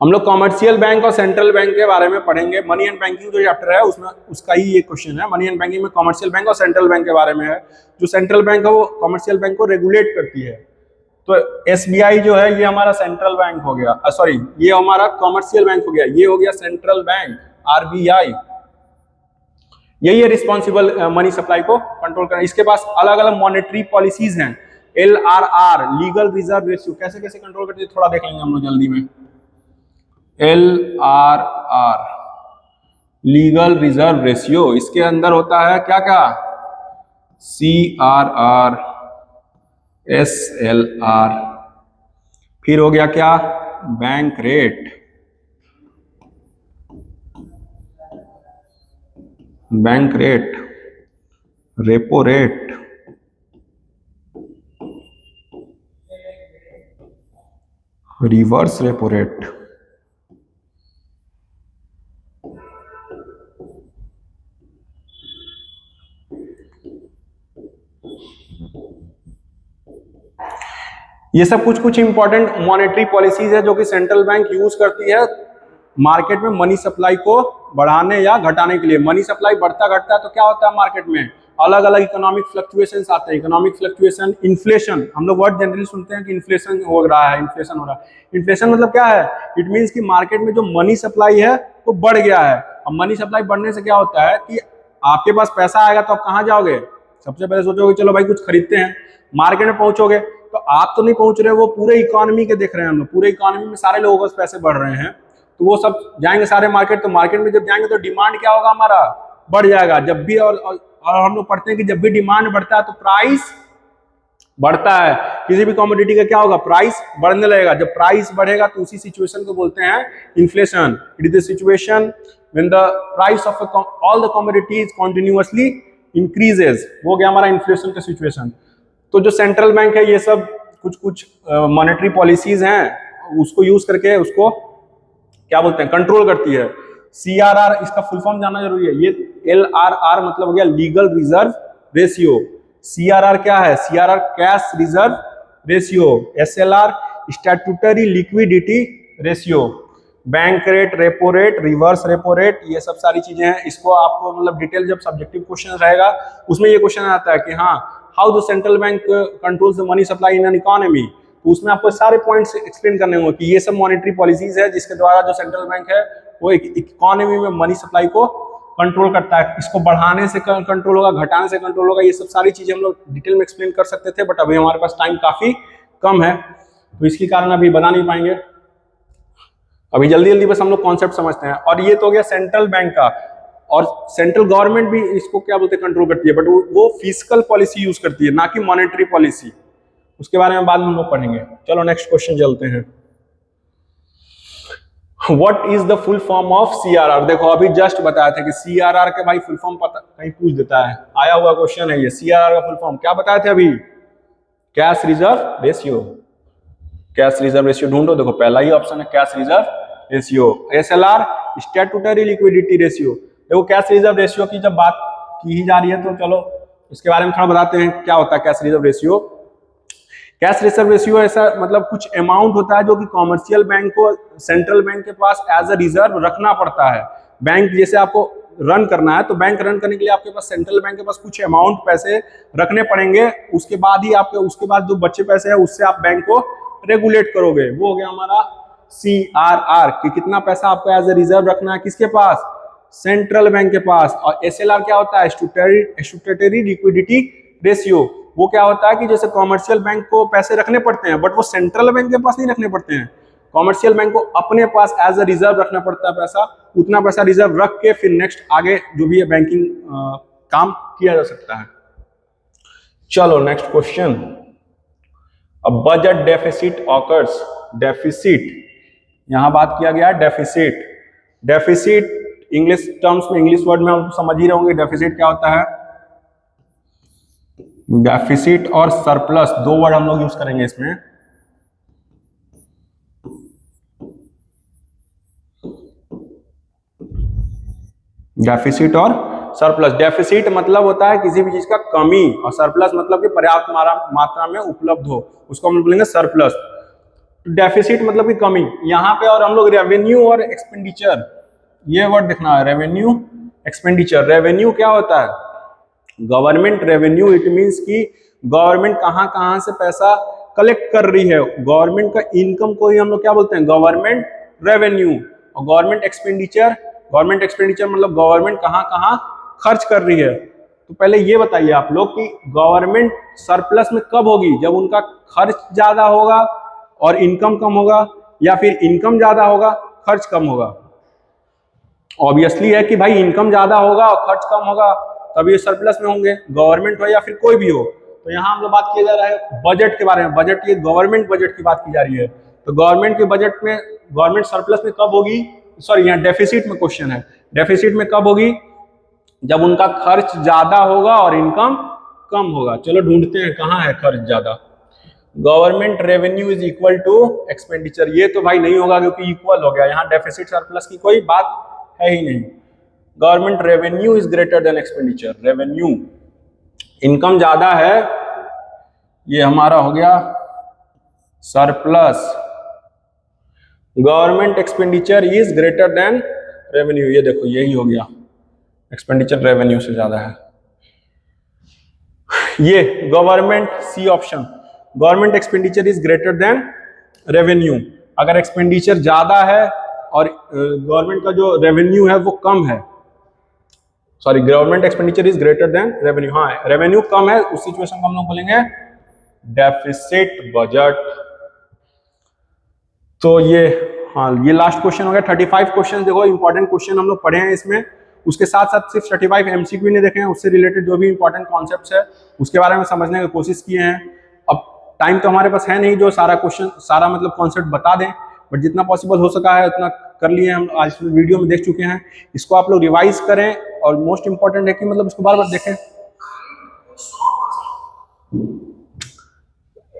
[SPEAKER 1] हम लोग कॉमर्शियल बैंक और सेंट्रल बैंक के बारे में पढ़ेंगे। मनी एंड बैंकिंग जो चैप्टर है उसमें उसका ही ये क्वेश्चन है। मनी एंड बैंकिंग में कॉमर्शियल बैंक और सेंट्रल बैंक के बारे में है। जो सेंट्रल बैंक है वो कॉमर्शियल बैंक को रेगुलेट करती है। तो एसबीआई जो है ये हमारा सेंट्रल बैंक हो गया, सॉरी ये हमारा कॉमर्शियल बैंक हो गया, ये हो गया सेंट्रल बैंक आरबीआई। यही है रिस्पॉन्सिबल मनी सप्लाई को कंट्रोल करना। इसके पास अलग अलग मॉनेटरी पॉलिसीज हैं। LRR लीगल रिजर्व रेशियो, कैसे कैसे कंट्रोल करती है थोड़ा देख लेंगे हम लोग जल्दी में। LRR लीगल रिजर्व रेशियो, इसके अंदर होता है क्या क्या? CRR, SLR, फिर हो गया क्या? Bank rate, bank rate, repo rate, reverse repo rate, ये सब कुछ कुछ इंपॉर्टेंट मॉनेटरी पॉलिसीज है जो कि सेंट्रल बैंक यूज करती है मार्केट में मनी सप्लाई को बढ़ाने या घटाने के लिए। मनी सप्लाई बढ़ता घटता है तो क्या होता है मार्केट में? अलग अलग इकोनॉमिक फ्लक्चुएशंस आते हैं। इकोनॉमिक फ्लक्चुएशन, इन्फ्लेशन, हम लोग वर्ड जनरली सुनते हैं कि इन्फ्लेशन हो रहा है, इन्फ्लेशन हो रहा है। इन्फ्लेशन मतलब क्या है? इट मीन्स कि मार्केट में जो मनी सप्लाई है वो बढ़ गया है। अब मनी सप्लाई बढ़ने से क्या होता है कि आपके पास पैसा आएगा तो आप कहाँ जाओगे? सबसे पहले सोचोगे चलो भाई कुछ खरीदते हैं, मार्केट में पहुंचोगे तो आप तो नहीं पहुंच रहे, वो पूरे इकोनॉमी के देख रहे हैं हम लोग। पूरे इकोनॉमी में सारे लोगों के पैसे बढ़ रहे हैं तो वो सब जाएंगे सारे मार्केट। तो मार्केट में जब जाएंगे तो डिमांड क्या होगा? हमारा बढ़ जाएगा। जब भी और हम लोग पढ़ते हैं कि जब भी डिमांड बढ़ता है तो प्राइस बढ़ता है। किसी भी कमोडिटी का क्या होगा, प्राइस बढ़ने लगेगा। जब प्राइस बढ़ेगा तो उसी सिचुएशन को बोलते हैं inflation. It is the situation when the price of all the commodities continuously increases, वो हो गया हमारा इन्फ्लेशन का सिचुएशन। तो जो सेंट्रल बैंक है ये सब कुछ कुछ मॉनेटरी पॉलिसीज हैं उसको यूज करके उसको क्या बोलते हैं, कंट्रोल करती है। CRR इसका फुल फॉर्म जानना जरूरी है। ये LRR मतलब हो गया लीगल रिजर्व रेशियो। CRR क्या है, CRR cash reserve ratio. SLR statutory liquidity ratio. Bank rate, repo rate, reverse repo rate, ये सब सारी चीजें हैं। इसको आपको मतलब डिटेल जब सब्जेक्टिव क्वेश्चन रहेगा उसमें ये क्वेश्चन आता है कि हाँ how the central bank controls the money supply in an economy, तो उसमें आपको सारे पॉइंट्स एक्सप्लेन करने होंगे कि ये सब मॉनेटरी पॉलिसीज है जिसके द्वारा जो सेंट्रल बैंक है वो एक इकोनॉमी में मनी सप्लाई को कंट्रोल करता है। इसको बढ़ाने से कंट्रोल होगा, घटाने से कंट्रोल होगा, ये सब सारी चीजें हम लोग डिटेल में एक्सप्लेन कर सकते थे, बट अभी हमारे पास टाइम काफी कम है तो इसके कारण अभी बता नहीं पाएंगे। अभी जल्दी जल्दी बस हम लोग कॉन्सेप्ट समझते हैं। और ये तो हो गया सेंट्रल बैंक का, और सेंट्रल गवर्नमेंट भी इसको क्या बोलते हैं, कंट्रोल करती है, बट वो फिस्कल पॉलिसी यूज करती है, ना कि मॉनेटरी पॉलिसी। उसके बारे में बाद में हम लोग पढ़ेंगे। चलो नेक्स्ट क्वेश्चन चलते हैं। What is the full form of CRR? देखो अभी जस्ट बताया था कि CRR के भाई फुल फॉर्म पता कहीं पूछ देता है, आया हुआ क्वेश्चन है ये। CRR का फुल फॉर्म क्या बताए थे अभी, cash reserve ratio. Cash reserve ratio ढूंढो, देखो पहला ही ऑप्शन है cash reserve ratio. SLR statutory liquidity ratio. देखो कैश रिजर्व रेशियो की जब बात की ही जा रही है तो चलो इसके बारे में थोड़ा बताते हैं क्या होता है cash reserve ratio. Cash reserve ratio ऐसा मतलब कुछ अमाउंट होता है जो कि कॉमर्शियल बैंक को सेंट्रल बैंक के पास एज अ रिजर्व रखना पड़ता है। बैंक जैसे आपको रन करना है तो बैंक रन करने के लिए आपके पास सेंट्रल बैंक के पास कुछ अमाउंट पैसे रखने पड़ेंगे, उसके बाद ही आपके उसके बाद जो बचे पैसे हैं उससे आप बैंक को रेगुलेट करोगे। वो हो गया हमारा CRR कि कितना पैसा आपको एज अ रिजर्व रखना है किसके पास, सेंट्रल बैंक के पास। और SLR क्या होता है, स्टैट्यूटरी लिक्विडिटी रेशियो। वो क्या होता है कि जैसे कॉमर्शियल बैंक को पैसे रखने पड़ते हैं बट वो सेंट्रल बैंक के पास नहीं रखने पड़ते हैं। कॉमर्शियल बैंक को अपने पास एज अ रिजर्व रखना पड़ता है पैसा, उतना पैसा रिजर्व रख के फिर नेक्स्ट आगे जो भी है बैंकिंग काम किया जा सकता है। चलो नेक्स्ट क्वेश्चन। अब बजट डेफिसिट ऑकर्स। डेफिसिट यहां बात किया गया है डेफिसिट। डेफिसिट इंग्लिश टर्म्स में, इंग्लिश वर्ड में आप समझ ही रहे होंगे डेफिसिट क्या होता है। डेफिसिट और सरप्लस दो वर्ड हम लोग यूज करेंगे इसमें। डेफिसिट और सरप्लस। डेफिसिट मतलब होता है किसी भी चीज का कमी, और सरप्लस मतलब कि पर्याप्त मात्रा में उपलब्ध हो, उसको हम लोग बोलेंगे सरप्लस। डेफिसिट मतलब कि कमी। यहाँ पे और हम लोग रेवेन्यू और एक्सपेंडिचर, ये वर्ड देखना है, रेवेन्यू एक्सपेंडिचर। रेवेन्यू क्या होता है, गवर्नमेंट रेवेन्यू। इट मींस कि गवर्नमेंट कहाँ कहाँ से पैसा कलेक्ट कर रही है, गवर्नमेंट का इनकम को ही हम लोग क्या बोलते हैं, गवर्नमेंट रेवेन्यू। और गवर्नमेंट एक्सपेंडिचर, गवर्नमेंट एक्सपेंडिचर मतलब गवर्नमेंट कहाँ कहाँ खर्च कर रही है। तो पहले ये बताइए आप लोग कि गवर्नमेंट सरप्लस में कब होगी, जब उनका खर्च ज्यादा होगा और इनकम कम होगा, या फिर इनकम ज्यादा होगा खर्च कम होगा। ऑब्वियसली है कि भाई इनकम ज्यादा होगा और खर्च कम होगा तब ये सरप्लस में होंगे, गवर्नमेंट हो या फिर कोई भी हो। तो यहाँ हम लोग बात किया जा रहा है बजट के बारे में। बजट, ये गवर्नमेंट बजट की बात की जा रही है। तो गवर्नमेंट के बजट में गवर्नमेंट सरप्लस में कब होगी, सॉरी यहाँ डेफिसिट में क्वेश्चन है, डेफिसिट में कब होगी, जब उनका खर्च ज्यादा होगा और इनकम कम होगा। चलो ढूंढते हैं कहाँ है खर्च ज्यादा। Government revenue is equal to expenditure. ये तो भाई नहीं होगा क्योंकि इक्वल हो गया, यहाँ डेफिसिट सरप्लस की कोई बात है ही नहीं। Government revenue is greater then expenditure. Revenue income ज्यादा है, ये हमारा हो गया surplus. Government expenditure is greater than revenue, ये देखो यही हो गया, एक्सपेंडिचर रेवेन्यू से ज्यादा है। ये government, C option, government expenditure is greater than revenue. अगर एक्सपेंडिचर ज्यादा है और गवर्नमेंट का जो रेवेन्यू है वो कम है, sorry government expenditure is greater than revenue, हाँ रेवेन्यू कम है, उस सिचुएशन को हम लोग बोलेंगे डेफिसिट बजट। तो ये हाँ ये लास्ट क्वेश्चन हो गया। 35 क्वेश्चन देखो इंपॉर्टेंट क्वेश्चन हम लोग पढ़े हैं इसमें, उसके साथ साथ सिर्फ 35 MCQ नहीं देखे हैं, उससे रिलेटेड जो भी इंपॉर्टेंट कॉन्सेप्ट्स है उसके बारे में समझने की कोशिश किए हैं। अब टाइम तो हमारे पास है नहीं जो सारा क्वेश्चन सारा मतलब कॉन्सेप्ट बता दें, बट जितना पॉसिबल हो सका है उतना कर लिए हम आज वीडियो में देख चुके हैं। इसको आप लोग रिवाइज करें और मोस्ट इंपॉर्टेंट है कि मतलब इसको बार बार देखें,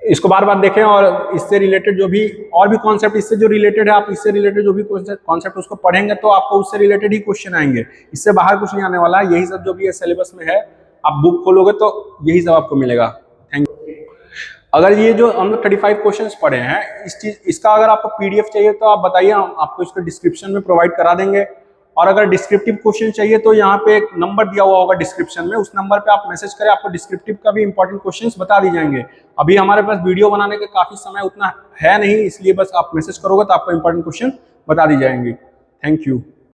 [SPEAKER 1] इसको बार बार देखें और इससे रिलेटेड जो भी और भी कॉन्सेप्ट इससे जो रिलेटेड है, आप इससे रिलेटेड जो भी कॉन्सेप्ट उसको पढ़ेंगे तो आपको उससे रिलेटेड ही क्वेश्चन आएंगे, इससे बाहर कुछ नहीं आने वाला है। यही सब जो भी है सिलेबस में है, आप बुक खोलोगे तो यही सब आपको मिलेगा। Thank you. अगर ये जो हम लोग 35 क्वेश्चंस पढ़े हैं इसका अगर आपको पीडीएफ चाहिए तो आप बताइए, हम आपको इसको डिस्क्रिप्शन में प्रोवाइड करा देंगे। और अगर डिस्क्रिप्टिव क्वेश्चन चाहिए तो यहाँ पे एक नंबर दिया हुआ होगा डिस्क्रिप्शन में, उस नंबर पे आप मैसेज करें, आपको डिस्क्रिप्टिव का भी इंपॉर्टेंट क्वेश्चंस बता दी जाएंगे। अभी हमारे पास वीडियो बनाने का काफी समय उतना है नहीं, इसलिए बस आप मैसेज करोगे तो आपको इंपॉर्टेंट क्वेश्चन बता दी जाएंगे। Thank you.